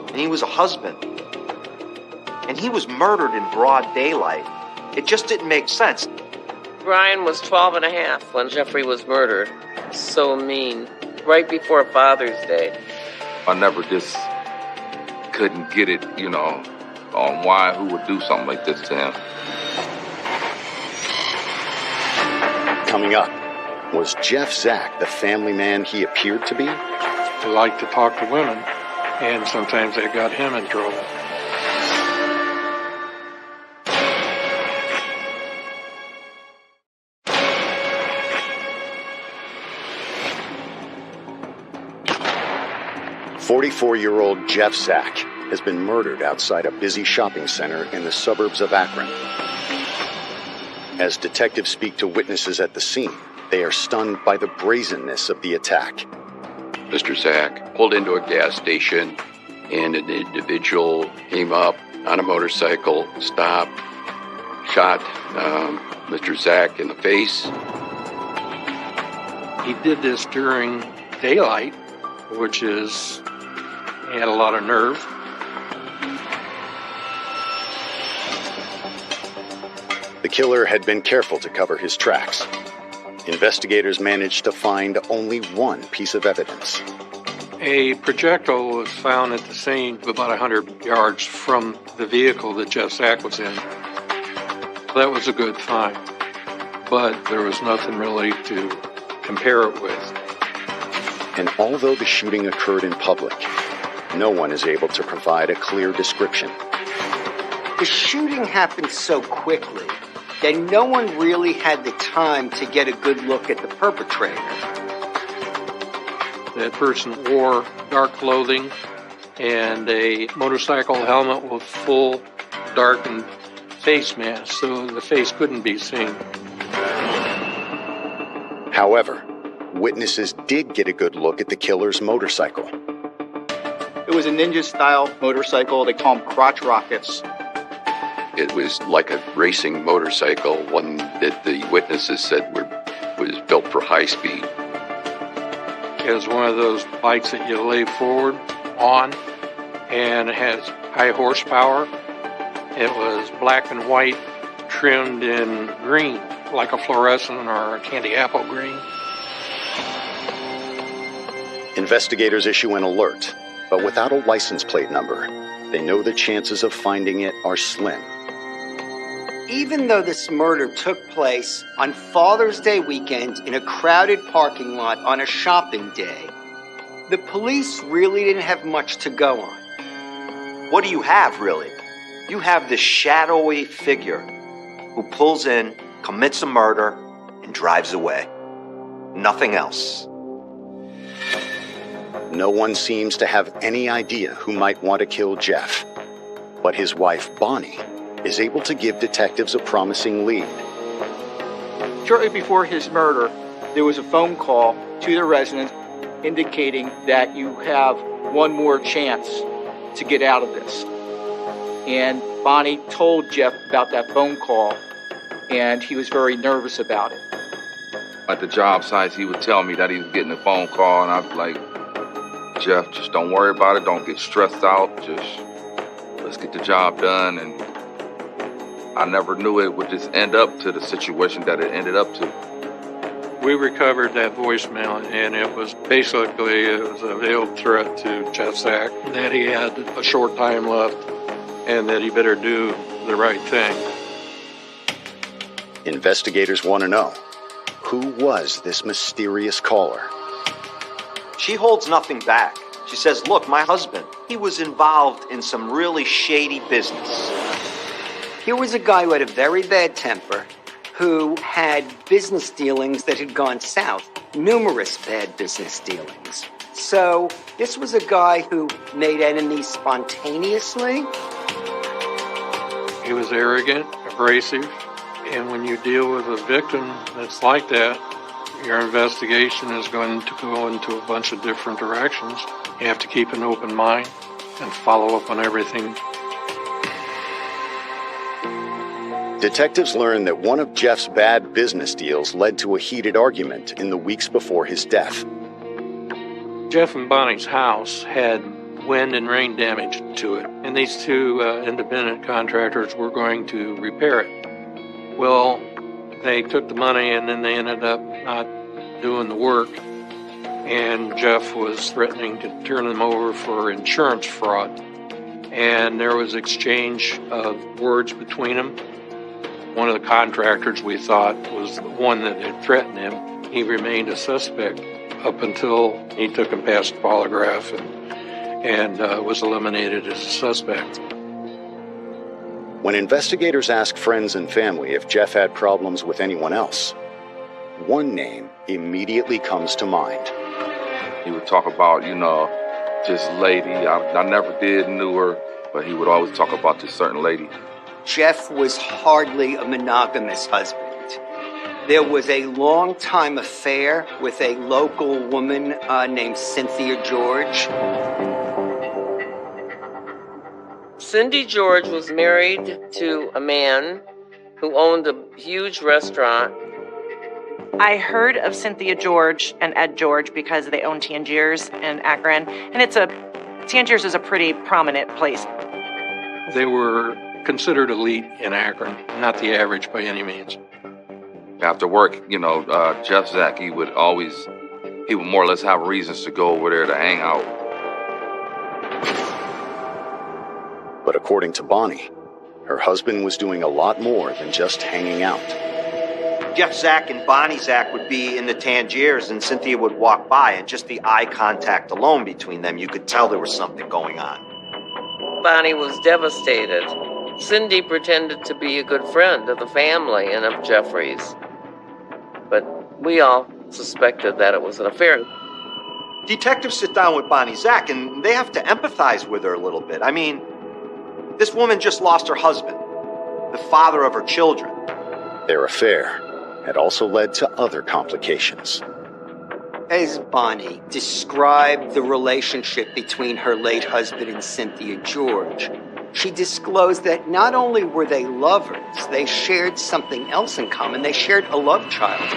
and he was a husband. And he was murdered in broad daylight. It just didn't make sense. Brian was 12 and a half when Jeffrey was murdered. So mean. Right before Father's Day. I never just couldn't get it, on why, who would do something like this to him. Coming up, was Jeff Zach the family man he appeared to be? He liked to talk to women, and sometimes that got him in trouble. "44-year-old Jeff Zach has been murdered outside a busy shopping center in the suburbs of Akron. As detectives speak to witnesses at the scene, they are stunned by the brazenness of the attack. Mr. Zach pulled into a gas station, and an individual came up on a motorcycle, stopped, shot Mr. Zach in the face. He did this during daylight, which is, he had a lot of nerve. The killer had been careful to cover his tracks. Investigators managed to find only one piece of evidence. A projectile was found at the scene about 100 yards from the vehicle that Jeff Zach was in. That was a good find, but there was nothing really to compare it with. And although the shooting occurred in public, no one is able to provide a clear description. The shooting happened so quickly that no one really had the time to get a good look at the perpetrator. That person wore dark clothing and a motorcycle helmet with full darkened face mask, so the face couldn't be seen. However, witnesses did get a good look at the killer's motorcycle. It was a ninja-style motorcycle. They call them crotch rockets. It was like a racing motorcycle, one that the witnesses said was built for high speed. It was one of those bikes that you lay forward on, and it has high horsepower. It was black and white, trimmed in green, like a fluorescent or a candy apple green. Investigators issue an alert, but without a license plate number, they know the chances of finding it are slim. Even though this murder took place on Father's Day weekend in a crowded parking lot on a shopping day, the police really didn't have much to go on. What do you have, really? You have this shadowy figure who pulls in, commits a murder, and drives away. Nothing else. No one seems to have any idea who might want to kill Jeff, but his wife, Bonnie, is able to give detectives a promising lead. Shortly before his murder, there was a phone call to the residence indicating that you have one more chance to get out of this. And Bonnie told Jeff about that phone call, and he was very nervous about it. At the job sites, he would tell me that he was getting a phone call, and I'd be like, Jeff, just don't worry about it. Don't get stressed out. Just let's get the job done. And I never knew it would just end up to the situation that it ended up to. We recovered that voicemail, and it was a veiled threat to Jeff Zach that he had a short time left and that he better do the right thing. Investigators want to know, who was this mysterious caller? She holds nothing back. She says, look, my husband, he was involved in some really shady business. Here was a guy who had a very bad temper, who had business dealings that had gone south, numerous bad business dealings. So this was a guy who made enemies spontaneously. He was arrogant, abrasive, and when you deal with a victim that's like that, your investigation is going to go into a bunch of different directions. You have to keep an open mind and follow up on everything. Detectives learned that one of Jeff's bad business deals led to a heated argument in the weeks before his death. Jeff and Bonnie's house had wind and rain damage to it, and these two independent contractors were going to repair it. Well, they took the money and then they ended up not doing the work, and Jeff was threatening to turn them over for insurance fraud. And there was exchange of words between them. One of the contractors we thought was the one that had threatened him. He remained a suspect up until he took him past the polygraph and was eliminated as a suspect. When investigators asked friends and family if Jeff had problems with anyone else, one name immediately comes to mind. He would talk about, this lady. I never knew her, but he would always talk about this certain lady. Jeff was hardly a monogamous husband. There was a long-time affair with a local woman named Cynthia George. Cindy George was married to a man who owned a huge restaurant. I heard of Cynthia George and Ed George because they own Tangiers in Akron, and Tangiers is a pretty prominent place. They were considered elite in Akron, not the average by any means. After work, Jeff Zach, he would more or less have reasons to go over there to hang out. But according to Bonnie, her husband was doing a lot more than just hanging out. Jeff Zach and Bonnie Zach would be in the Tangiers, and Cynthia would walk by, and just the eye contact alone between them, you could tell there was something going on. Bonnie was devastated. Cindy pretended to be a good friend of the family and of Jeffrey's. But we all suspected that it was an affair. Detectives sit down with Bonnie Zach, and they have to empathize with her a little bit. I mean, this woman just lost her husband, the father of her children. Their affair had also led to other complications. As Bonnie described the relationship between her late husband and Cynthia George, she disclosed that not only were they lovers, they shared something else in common. They shared a love child.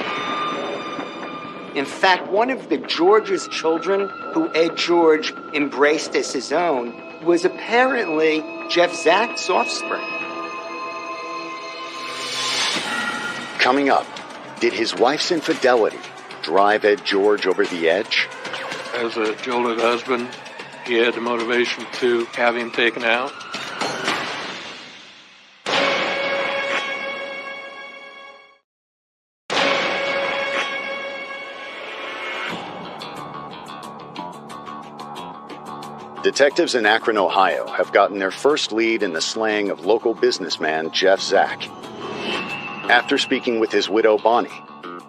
In fact, one of the George's children, who Ed George embraced as his own, was apparently Jeff Zach's offspring. Coming up, did his wife's infidelity drive Ed George over the edge? As a jilted husband, he had the motivation to have him taken out. Detectives in Akron, Ohio have gotten their first lead in the slaying of local businessman Jeff Zach. After speaking with his widow Bonnie,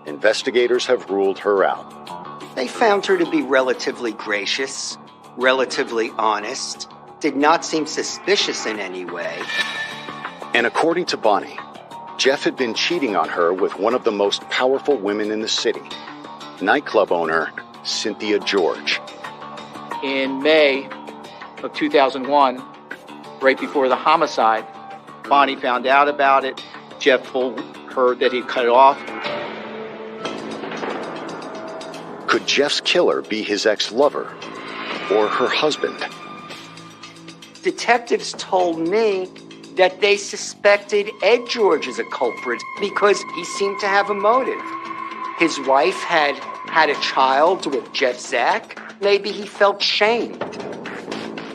investigators have ruled her out. They found her to be relatively gracious, relatively honest, did not seem suspicious in any way. And according to Bonnie, Jeff had been cheating on her with one of the most powerful women in the city, nightclub owner Cynthia George. In May of 2001, right before the homicide, Bonnie found out about it. Jeff told her that he'd cut it off. Could Jeff's killer be his ex-lover or her husband? Detectives told me that they suspected Ed George as a culprit because he seemed to have a motive. His wife had a child with Jeff Zak. Maybe he felt shamed.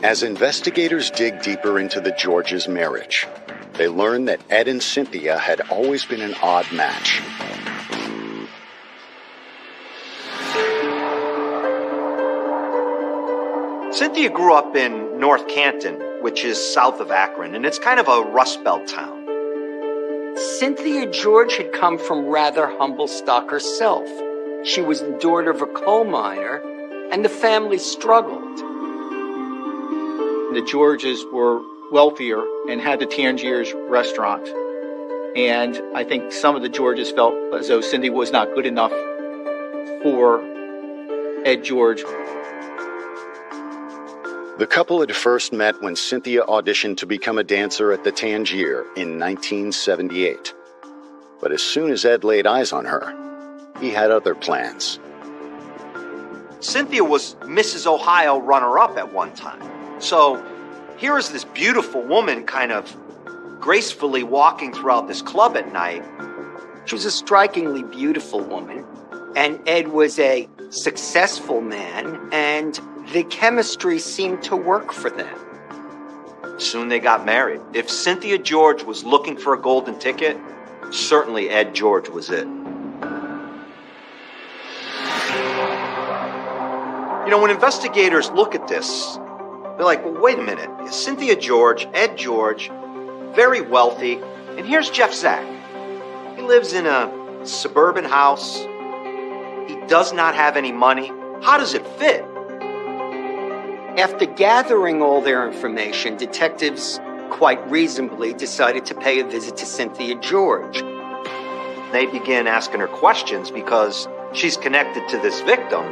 As investigators dig deeper into the Georges' marriage, they learn that Ed and Cynthia had always been an odd match. Cynthia grew up in North Canton, which is south of Akron, and it's kind of a Rust Belt town. Cynthia George had come from rather humble stock herself. She was the daughter of a coal miner, and the family struggled. The Georges were wealthier and had the Tangiers restaurant. And I think some of the Georges felt as though Cindy was not good enough for Ed George. The couple had first met when Cynthia auditioned to become a dancer at the Tangier in 1978. But as soon as Ed laid eyes on her, he had other plans. Cynthia was Mrs. Ohio runner-up at one time. So here is this beautiful woman kind of gracefully walking throughout this club at night. She was a strikingly beautiful woman, and Ed was a successful man, and the chemistry seemed to work for them. Soon they got married. If Cynthia George was looking for a golden ticket, certainly Ed George was it. You know, when investigators look at this, they're like, well, wait a minute. Cynthia George, Ed George, very wealthy, and here's Jeff Zak. He lives in a suburban house. He does not have any money. How does it fit? After gathering all their information, detectives quite reasonably decided to pay a visit to Cynthia George. They began asking her questions because she's connected to this victim.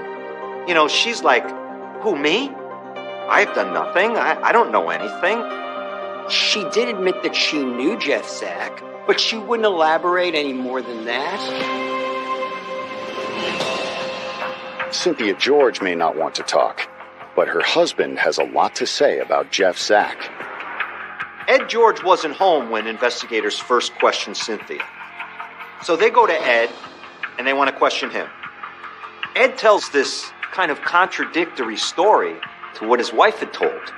You know, she's like, who, me? I've done nothing. I don't know anything. She did admit that she knew Jeff Zak, but she wouldn't elaborate any more than that. Cynthia George may not want to talk, but her husband has a lot to say about Jeff Zak. Ed George wasn't home when investigators first questioned Cynthia. So they go to Ed, and they want to question him. Ed tells this kind of contradictory story to what his wife had told.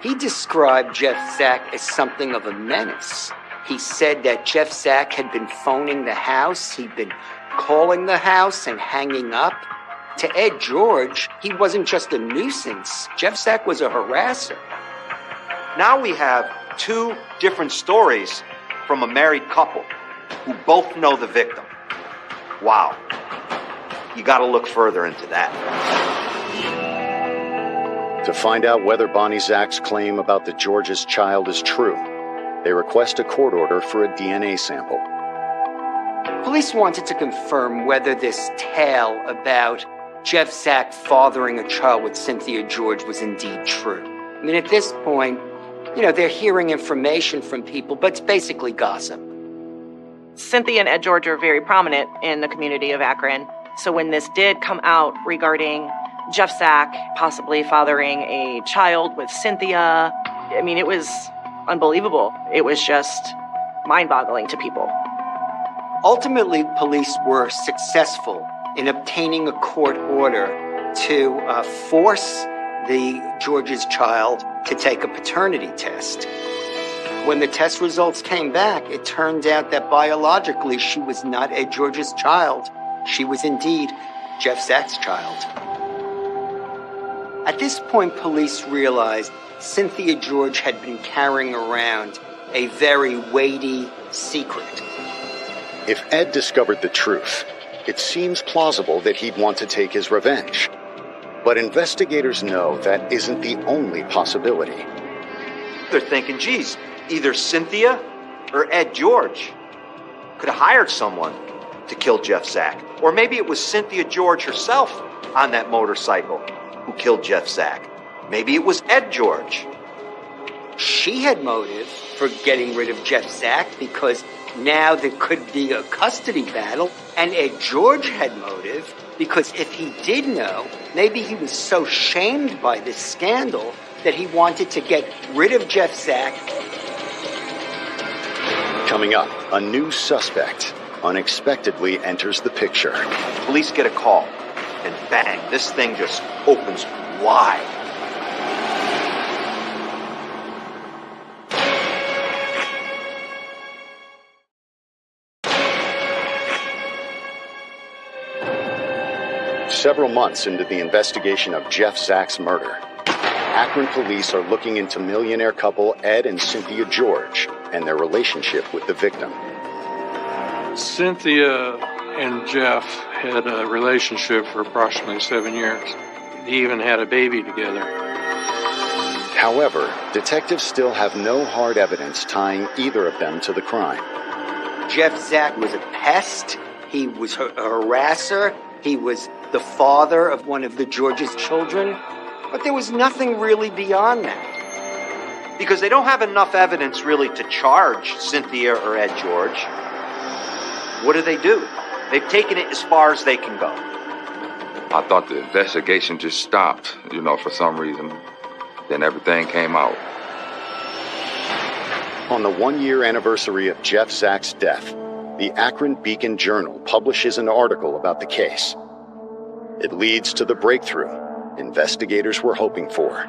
He described Jeff Zak as something of a menace. He said that Jeff Zak had been phoning the house, he'd been calling the house and hanging up. To Ed George, he wasn't just a nuisance. Jeff Zak was a harasser. Now we have two different stories from a married couple who both know the victim. Wow. You got to look further into that. To find out whether Bonnie Zak's claim about the Georges' child is true, they request a court order for a DNA sample. Police wanted to confirm whether this tale about Jeff Zak fathering a child with Cynthia George was indeed true. I mean, at this point, you know, they're hearing information from people, but it's basically gossip. Cynthia and Ed George are very prominent in the community of Akron. So when this did come out regarding Jeff Zak possibly fathering a child with Cynthia, I mean, it was unbelievable. It was just mind-boggling to people. Ultimately, police were successful in obtaining a court order to force the George's child to take a paternity test. When the test results came back, it turned out that biologically she was not Ed George's child. She was indeed Jeff Zak's child. At this point, police realized Cynthia George had been carrying around a very weighty secret. If Ed discovered the truth, it seems plausible that he'd want to take his revenge. But investigators know that isn't the only possibility. They're thinking, geez, either Cynthia or Ed George could have hired someone to kill Jeff Zak. Or maybe it was Cynthia George herself on that motorcycle who killed Jeff Zak. Maybe it was Ed George. She had motive for getting rid of Jeff Zak because now there could be a custody battle, and Ed George had motive, because if he did know, maybe he was so shamed by this scandal that he wanted to get rid of Jeff Zak. Coming up, a new suspect unexpectedly enters the picture. Police get a call, and bang, this thing just opens wide. Several months into the investigation of Jeff Zak's murder, Akron police are looking into millionaire couple Ed and Cynthia George and their relationship with the victim. Cynthia and Jeff had a relationship for approximately 7 years. They even had a baby together. However, detectives still have no hard evidence tying either of them to the crime. Jeff Zak was a pest. He was a harasser. He was the father of one of the George's children. But there was nothing really beyond that. Because they don't have enough evidence really to charge Cynthia or Ed George. What do? They've taken it as far as they can go. I thought the investigation just stopped, for some reason. Then everything came out. On the 1-year anniversary of Jeff Zak's death, the Akron Beacon Journal publishes an article about the case. It leads to the breakthrough investigators were hoping for.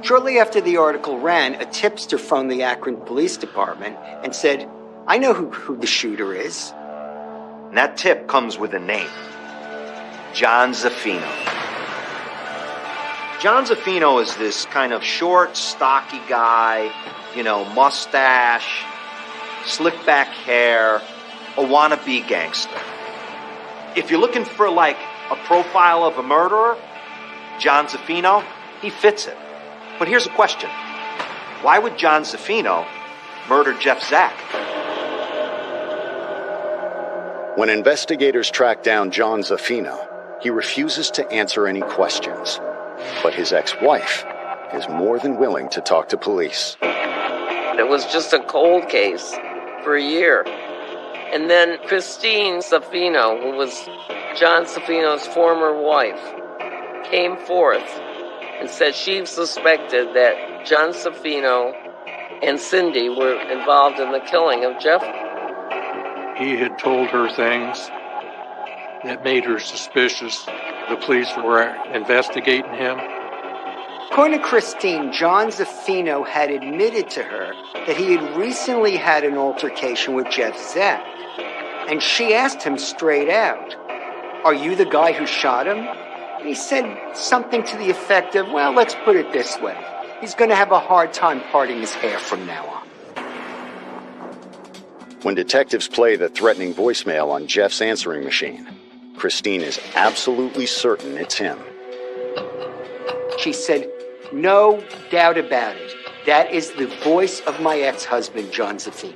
Shortly after the article ran, a tipster phoned the Akron Police Department and said, "I know who the shooter is." And that tip comes with a name. John Zaffino. John Zaffino is this kind of short, stocky guy, mustache, slick back hair, a wannabe gangster. If you're looking for a profile of a murderer, John Zaffino, he fits it. But here's a question. Why would John Zaffino murder Jeff Zak? When investigators track down John Zaffino, he refuses to answer any questions. But his ex-wife is more than willing to talk to police. It was just a cold case for a year. And then Christine Zaffino, who was John Zaffino's former wife, came forth and said she suspected that John Zaffino and Cindy were involved in the killing of Jeff. He had told her things that made her suspicious. The police were investigating him. According to Christine, John Zaffino had admitted to her that he had recently had an altercation with Jeff Zak. And she asked him straight out, "Are you the guy who shot him?" And he said something to the effect of, "Well, let's put it this way. He's going to have a hard time parting his hair from now on." When detectives play the threatening voicemail on Jeff's answering machine, Christine is absolutely certain it's him. She said, "No doubt about it. That is the voice of my ex-husband, John Zaffino."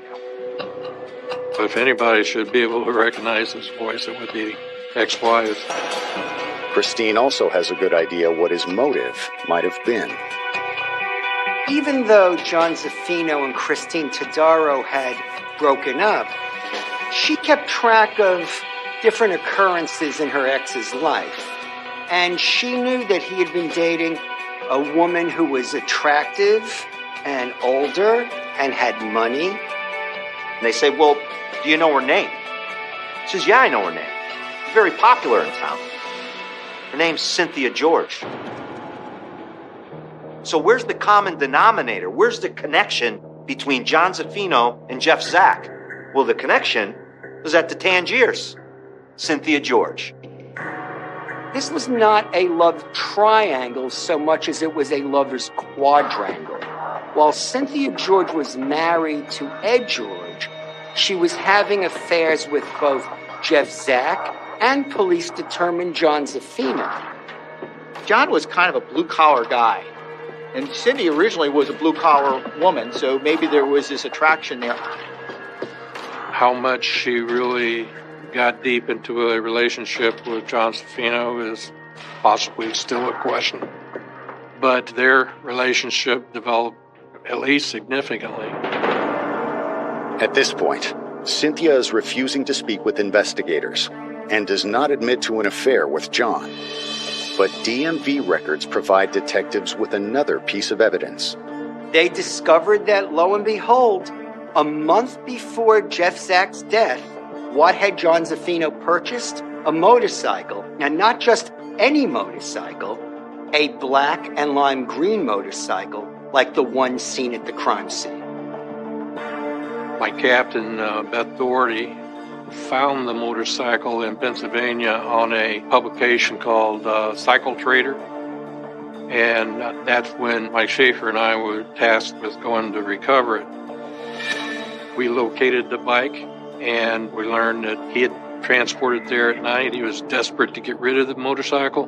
If anybody should be able to recognize his voice, it would be ex-wife. Christine also has a good idea what his motive might have been. Even though John Zaffino and Christine Todaro had broken up, she kept track of different occurrences in her ex's life. And she knew that he had been dating a woman who was attractive and older and had money. And they say, "Well, do you know her name?" She says, "Yeah, I know her name. She's very popular in town. Her name's Cynthia George." So where's the common denominator? Where's the connection between John Zaffino and Jeff Zak? Well, the connection was at the Tangiers. Cynthia George. This was not a love triangle so much as it was a lover's quadrangle. While Cynthia George was married to Ed George, she was having affairs with both Jeff Zak and police determined John Zaffino. John was kind of a blue-collar guy, and Cindy originally was a blue-collar woman, so maybe there was this attraction there. How much she really got deep into a relationship with John Zaffino is possibly still a question. But their relationship developed at least significantly. At this point, Cynthia is refusing to speak with investigators and does not admit to an affair with John. But DMV records provide detectives with another piece of evidence. They discovered that, lo and behold, a month before Jeff Zach's death, what had John Zaffino purchased? A motorcycle. Now, not just any motorcycle, a black and lime green motorcycle, like the one seen at the crime scene. My captain, Beth Doherty, found the motorcycle in Pennsylvania on a publication called Cycle Trader. And that's when Mike Schaefer and I were tasked with going to recover it. We located the bike, and we learned that he had transported there at night. He was desperate to get rid of the motorcycle,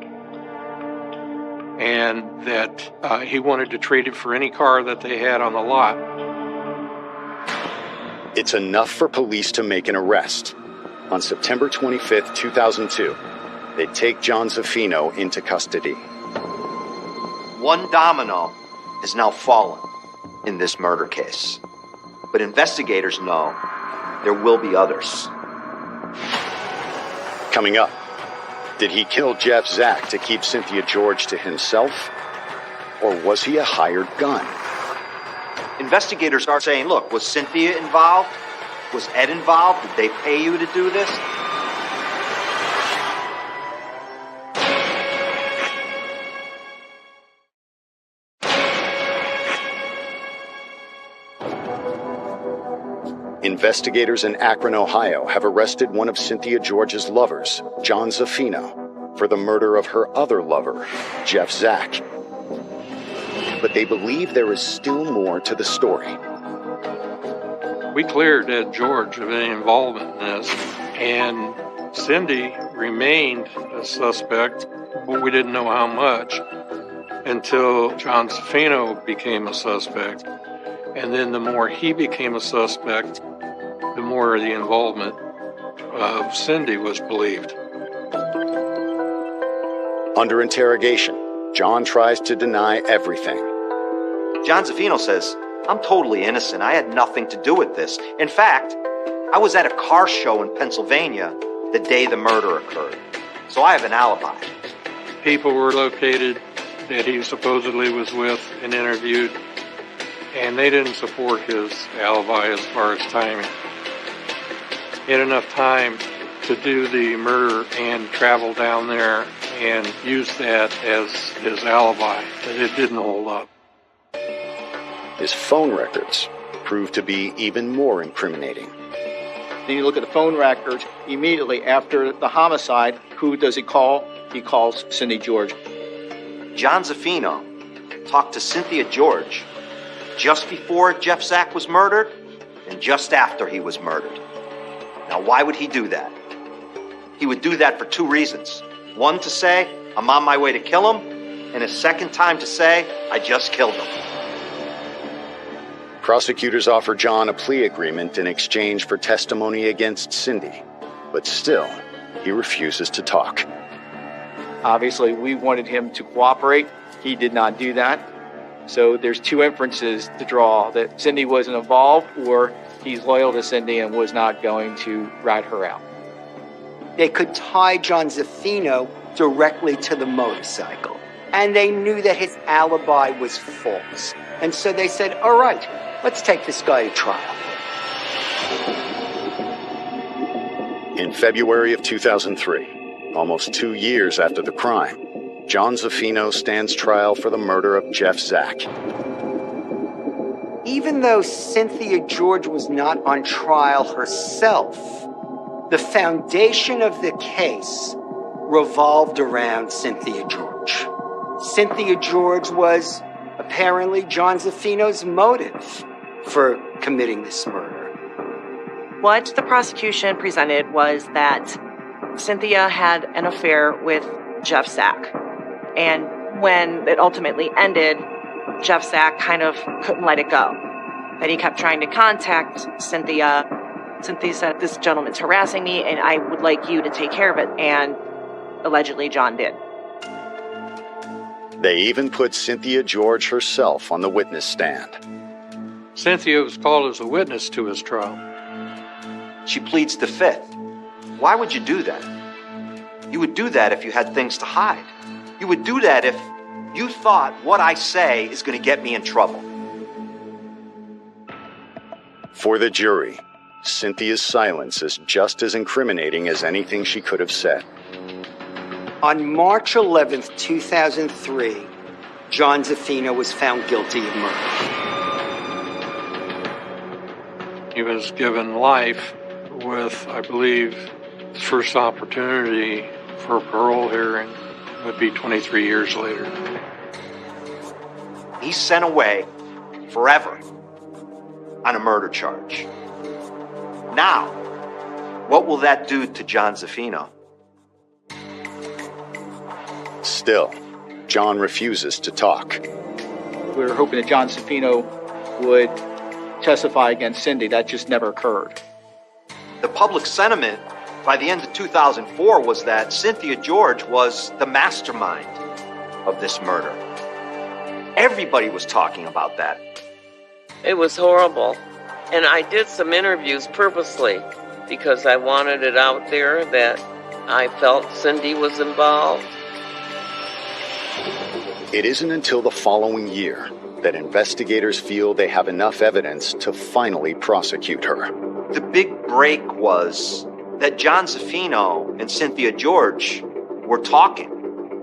and that he wanted to trade it for any car that they had on the lot. It's enough for police to make an arrest. On September 25th, 2002, they take John Zaffino into custody. One domino has now fallen in this murder case. But investigators know there will be others. Coming up, did he kill Jeff Zach to keep Cynthia George to himself? Or was he a hired gun? Investigators are saying, look, was Cynthia involved? Was Ed involved? Did they pay you to do this? Investigators in Akron, Ohio have arrested one of Cynthia George's lovers, John Zaffino, for the murder of her other lover, Jeff Zach. But they believe there is still more to the story. We cleared Ed George of any involvement in this, and Cindy remained a suspect, but we didn't know how much until John Zaffino became a suspect. And then the more he became a suspect, the more the involvement of Cindy was believed. Under interrogation, John tries to deny everything. John Zaffino says, I'm totally innocent. I had nothing to do with this. In fact, I was at a car show in Pennsylvania the day the murder occurred. So I have an alibi. People were located that he supposedly was with and interviewed, and they didn't support his alibi as far as timing. He had enough time to do the murder and travel down there and use that as his alibi, but it didn't hold up. His phone records proved to be even more incriminating. Then you look at the phone records immediately after the homicide. Who does he call? He calls Cindy George. John Zaffino talked to Cynthia George just before Jeff Zach was murdered and just after he was murdered. Now, why would he do that? He would do that for two reasons. One, to say, I'm on my way to kill him, and a second time to say, I just killed him. Prosecutors offer John a plea agreement in exchange for testimony against Cindy, but still, he refuses to talk. Obviously, we wanted him to cooperate. He did not do that. So there's two inferences to draw, that Cindy wasn't involved or he's loyal to Cindy and was not going to rat her out. They could tie John Zaffino directly to the motorcycle, and they knew that his alibi was false. And so they said, all right, let's take this guy to trial. In February of 2003, almost 2 years after the crime, John Zaffino stands trial for the murder of Jeff Zach. Even though Cynthia George was not on trial herself, the foundation of the case revolved around Cynthia George. Cynthia George was apparently John Zaffino's motive for committing this murder. What the prosecution presented was that Cynthia had an affair with Jeff Zach. And when it ultimately ended, Jeff Zach kind of couldn't let it go. And he kept trying to contact Cynthia. Cynthia said, this gentleman's harassing me and I would like you to take care of it. And allegedly John did. They even put Cynthia George herself on the witness stand. Cynthia was called as a witness to his trial. She pleads the fifth. Why would you do that? You would do that if you had things to hide. You would do that if you thought what I say is going to get me in trouble. For the jury, Cynthia's silence is just as incriminating as anything she could have said. On March 11th, 2003, John Zaffino was found guilty of murder. He was given life with, I believe, his first opportunity for a parole hearing would be 23 years later. He's sent away forever on a murder charge. Now, what will that do to John Zaffino? Still, John refuses to talk. We were hoping that John Zaffino would testify against Cindy. That just never occurred. The public sentiment by the end of 2004 was that Cynthia George was the mastermind of this murder. Everybody was talking about that. It was horrible. And I did some interviews purposely because I wanted it out there that I felt Cindy was involved. It isn't until the following year that investigators feel they have enough evidence to finally prosecute her. The big break was that John Zaffino and Cynthia George were talking.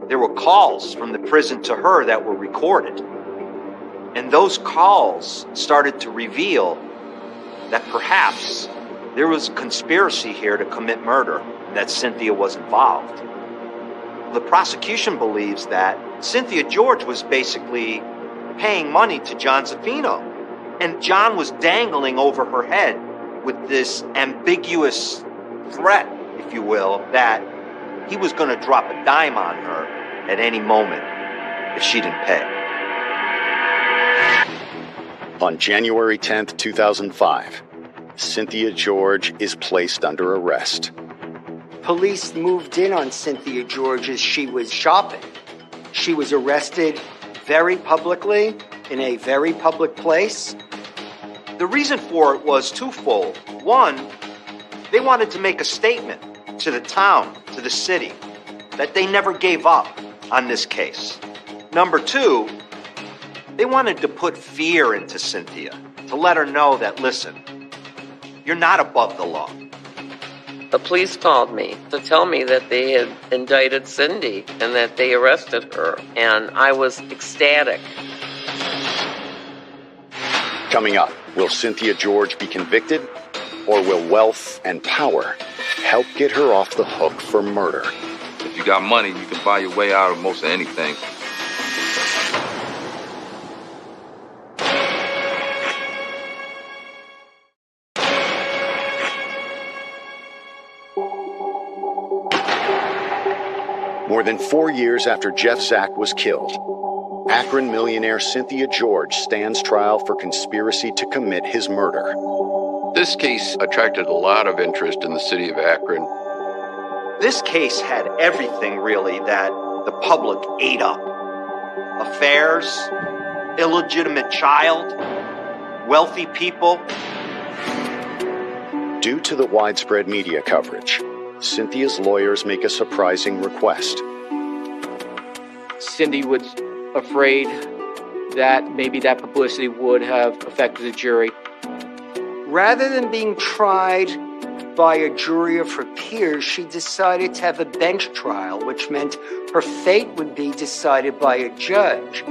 There were calls from the prison to her that were recorded. And those calls started to reveal that perhaps there was a conspiracy here to commit murder, that Cynthia was involved. The prosecution believes that Cynthia George was basically paying money to John Zaffino, and John was dangling over her head with this ambiguous threat, if you will, that he was going to drop a dime on her at any moment if she didn't pay. On January 10th, 2005, Cynthia George is placed under arrest. Police moved in on Cynthia George as she was shopping. She was arrested very publicly in a very public place. The reason for it was twofold. One, they wanted to make a statement to the town, to the city, that they never gave up on this case. Number two, they wanted to put fear into Cynthia, to let her know that, listen, you're not above the law. The police called me to tell me that they had indicted Cindy and that they arrested her, and I was ecstatic. Coming up, will Cynthia George be convicted, or will wealth and power help get her off the hook for murder? If you got money, you can buy your way out of most of anything. More than 4 years after Jeff Zach was killed, Akron millionaire Cynthia George stands trial for conspiracy to commit his murder. This case attracted a lot of interest in the city of Akron. This case had everything, really, that the public ate up. Affairs, illegitimate child, wealthy people. Due to the widespread media coverage, Cynthia's lawyers make a surprising request. Cindy was afraid that maybe that publicity would have affected the jury. Rather than being tried by a jury of her peers, she decided to have a bench trial, which meant her fate would be decided by a judge.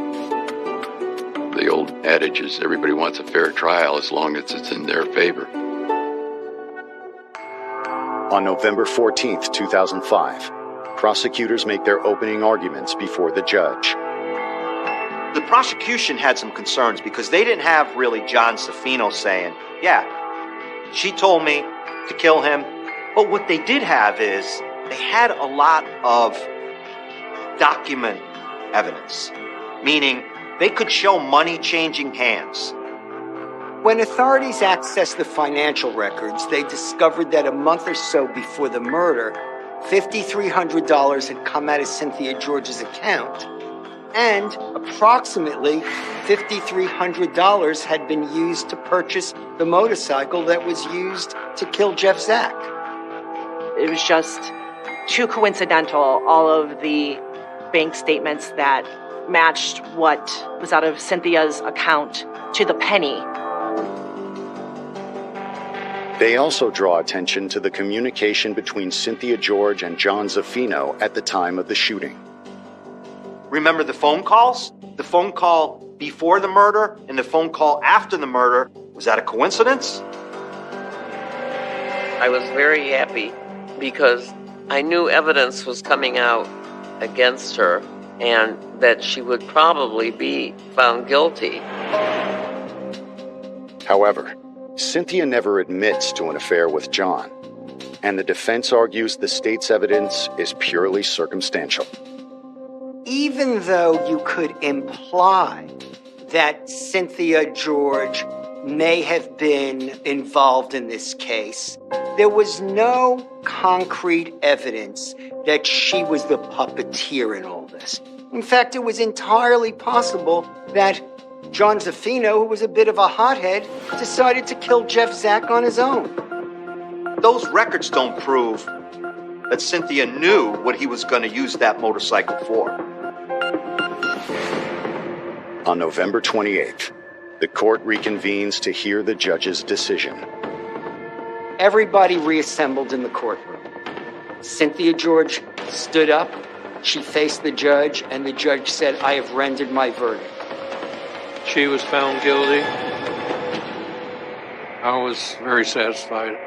The old adage is everybody wants a fair trial as long as it's in their favor. On November 14th, 2005, prosecutors make their opening arguments before the judge. The prosecution had some concerns because they didn't have really John Zaffino saying, yeah, she told me to kill him. But what they did have is they had a lot of document evidence, meaning they could show money changing hands. When authorities accessed the financial records, they discovered that a month or so before the murder, $5,300 had come out of Cynthia George's account. And approximately $5,300 had been used to purchase the motorcycle that was used to kill Jeff Zack. It was just too coincidental, all of the bank statements that matched what was out of Cynthia's account to the penny. They also draw attention to the communication between Cynthia George and John Zaffino at the time of the shooting. Remember the phone calls? The phone call before the murder and the phone call after the murder. Was that a coincidence? I was very happy because I knew evidence was coming out against her and that she would probably be found guilty. However, Cynthia never admits to an affair with John, and the defense argues the state's evidence is purely circumstantial. Even though you could imply that Cynthia George may have been involved in this case, there was no concrete evidence that she was the puppeteer in all this. In fact, it was entirely possible that John Zaffino, who was a bit of a hothead, decided to kill Jeff Zack on his own. Those records don't prove that Cynthia knew what he was going to use that motorcycle for. On November 28th, the court reconvenes to hear the judge's decision. Everybody reassembled in the courtroom. Cynthia George stood up, she faced the judge, and the judge said, "I have rendered my verdict." She was found guilty. I was very satisfied.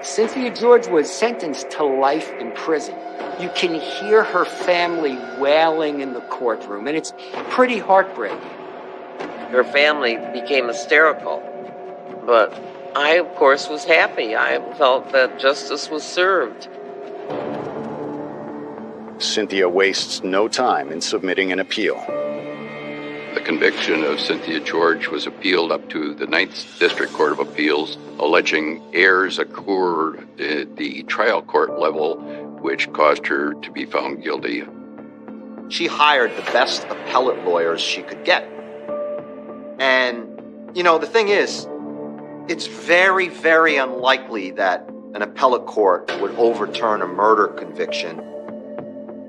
Cynthia George was sentenced to life in prison. You can hear her family wailing in the courtroom, and it's pretty heartbreaking. Her family became hysterical, but I, of course, was happy. I felt that justice was served. Cynthia wastes no time in submitting an appeal. The conviction of Cynthia George was appealed up to the 9th District Court of Appeals, alleging errors occurred at the trial court level, which caused her to be found guilty. She hired the best appellate lawyers she could get. And, the thing is, it's very, very unlikely that an appellate court would overturn a murder conviction.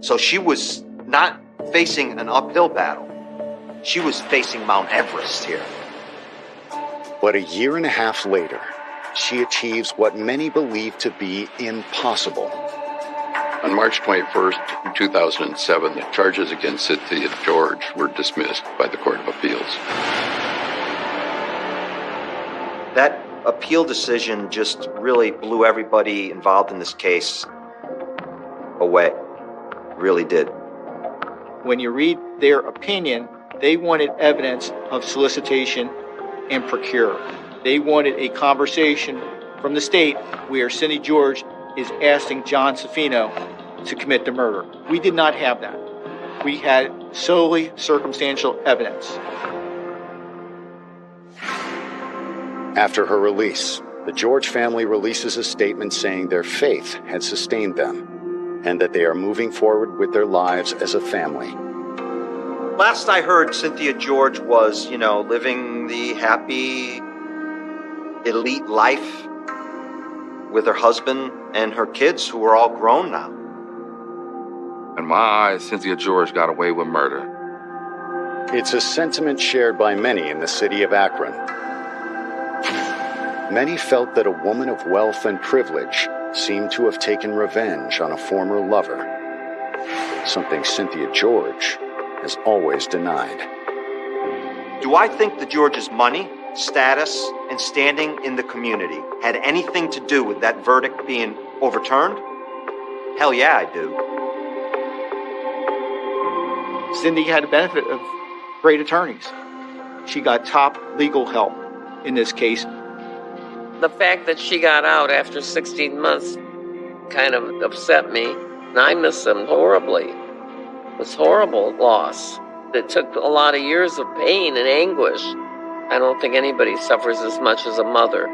So she was not facing an uphill battle. She was facing Mount Everest here. But a year and a half later, she achieves what many believe to be impossible. On March 21st, 2007, the charges against Cynthia George were dismissed by the Court of Appeals. That appeal decision just really blew everybody involved in this case away. Really did. When you read their opinion, they wanted evidence of solicitation and procure. They wanted a conversation from the state where Cynthia George is asking John Zaffino to commit the murder. We did not have that. We had solely circumstantial evidence. After her release, the George family releases a statement saying their faith had sustained them and that they are moving forward with their lives as a family. Last I heard, Cynthia George was, living the happy, elite life with her husband and her kids, who are all grown now. In my eyes, Cynthia George got away with murder. It's a sentiment shared by many in the city of Akron. Many felt that a woman of wealth and privilege seemed to have taken revenge on a former lover, something Cynthia George has always denied. Do I think the George's money, status, and standing in the community had anything to do with that verdict being overturned? Hell yeah, I do. Cindy had the benefit of great attorneys. She got top legal help in this case. The fact that she got out after 16 months kind of upset me, and I miss them horribly. It was horrible loss. It took a lot of years of pain and anguish. I don't think anybody suffers as much as a mother.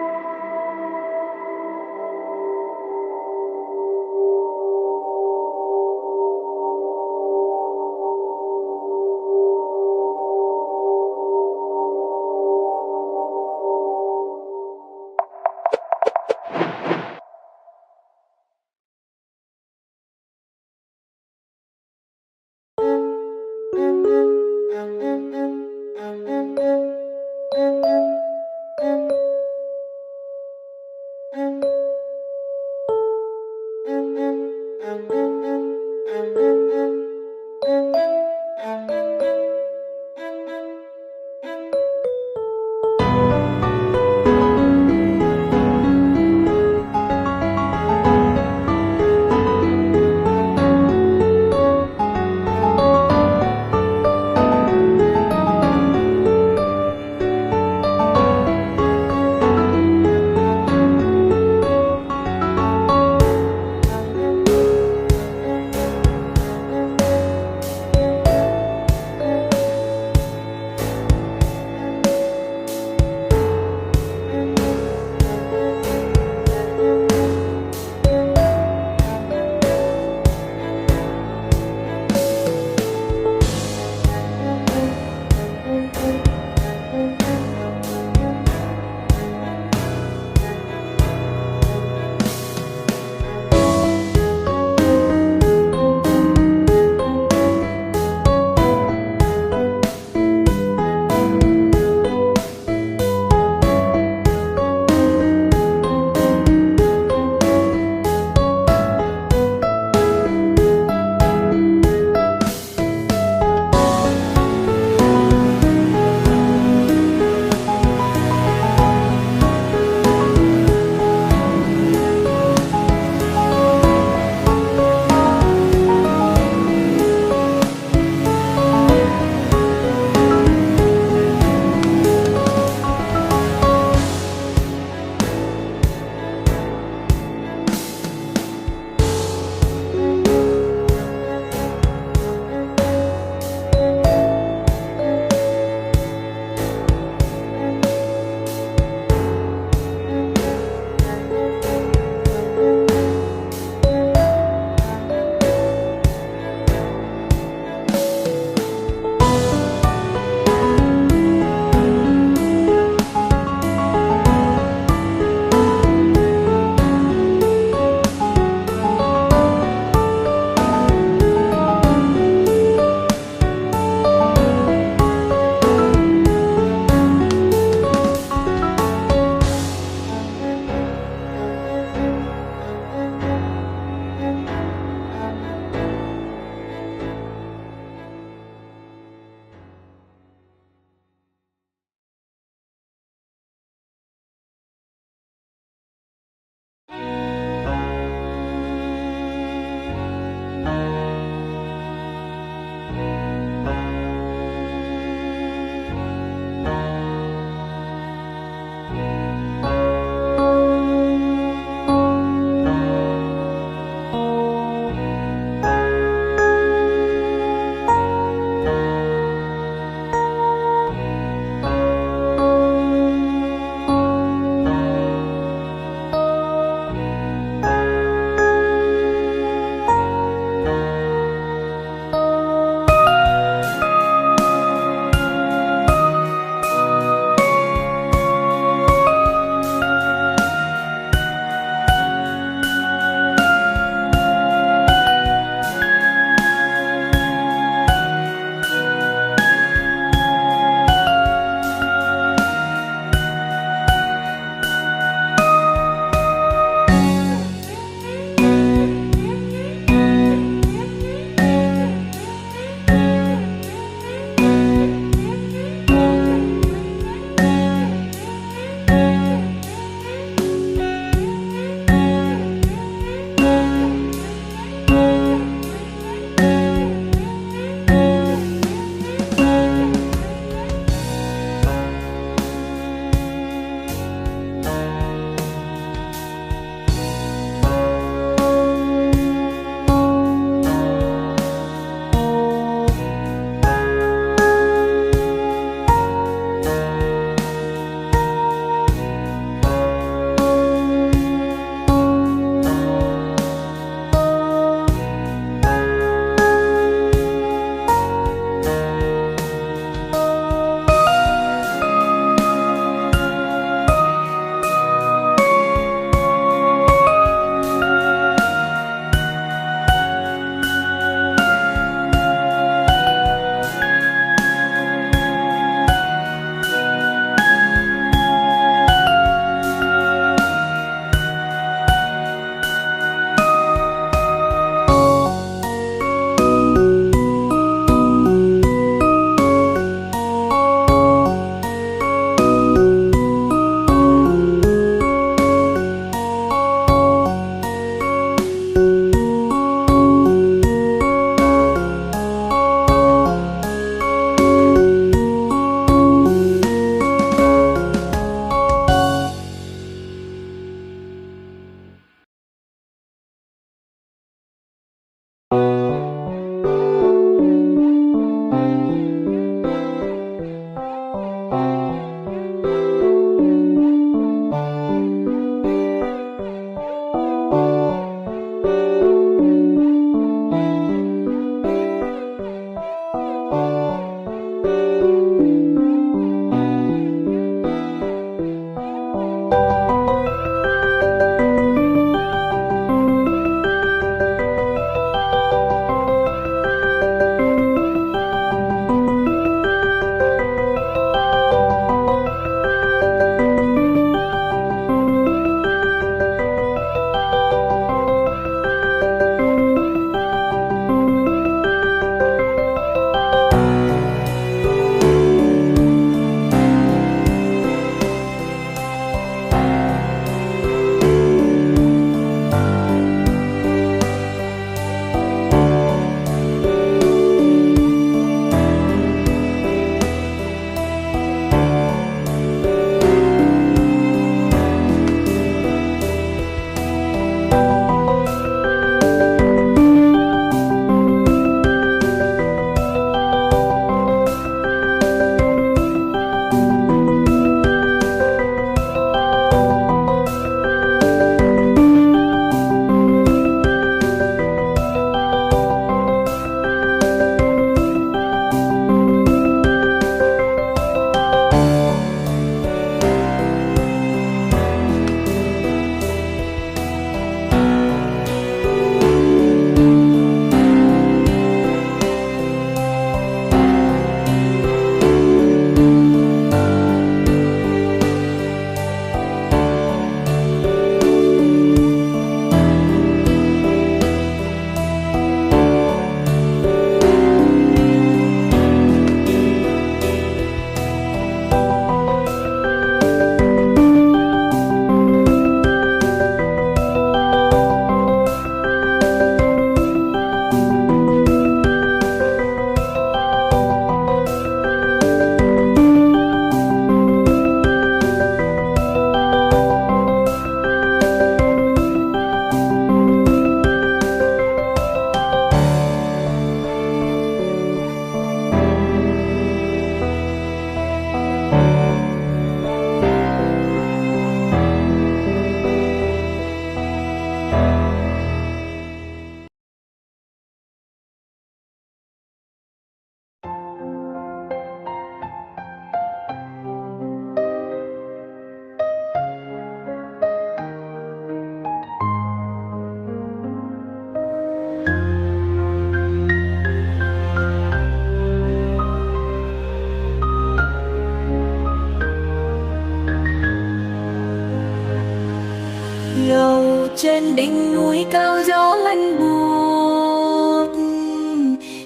lầu trên đỉnh núi cao gió lạnh buốt,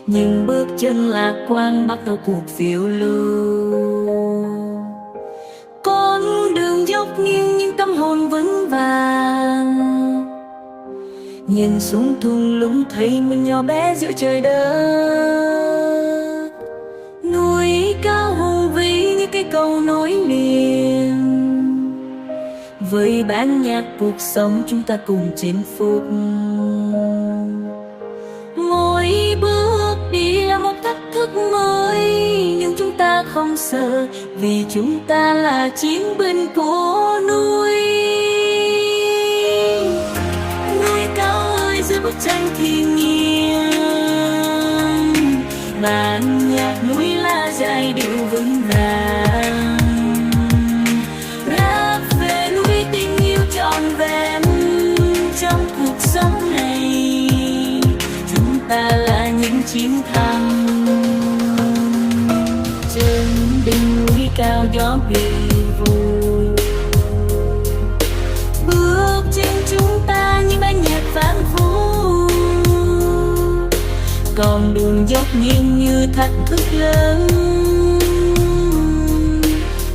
những bước chân lạc quan bắt đầu cuộc phiêu lưu. Con đường dốc nghiêng nhưng tâm hồn vững vàng, nhìn xuống thung lũng thấy mình nhỏ bé giữa trời đất. Núi cao hùng vĩ như cây cầu nối liền, với bản nhạc cuộc sống chúng ta cùng chinh phục. Mỗi bước đi là một thách thức mới, nhưng chúng ta không sợ vì chúng ta là chiến binh của núi. Núi cao ơi dưới bức tranh thiên nhiên, bản nhạc núi là giai điệu vững vàng. Rap về núi tình yêu trọn vẹn trong cuộc sống này, chúng ta là những chiến thắng. Trên đỉnh núi cao gió biển vui, bước trên chúng ta như ban nhạc vang vũ. Con đường dốc nghiêng như thách thức lớn,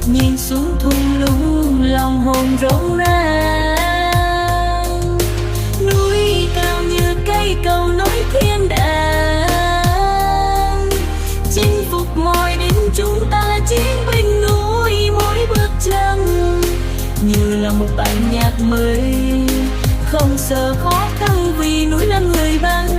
nhìn xuống thung lũng lòng hồn rộn ràng. Núi cao như cây cầu nối thiên đàng, chinh phục mọi đỉnh chúng ta là chiến binh núi. Mỗi bước chân như là một bản nhạc mới, không sợ khó khăn vì núi là người bạn.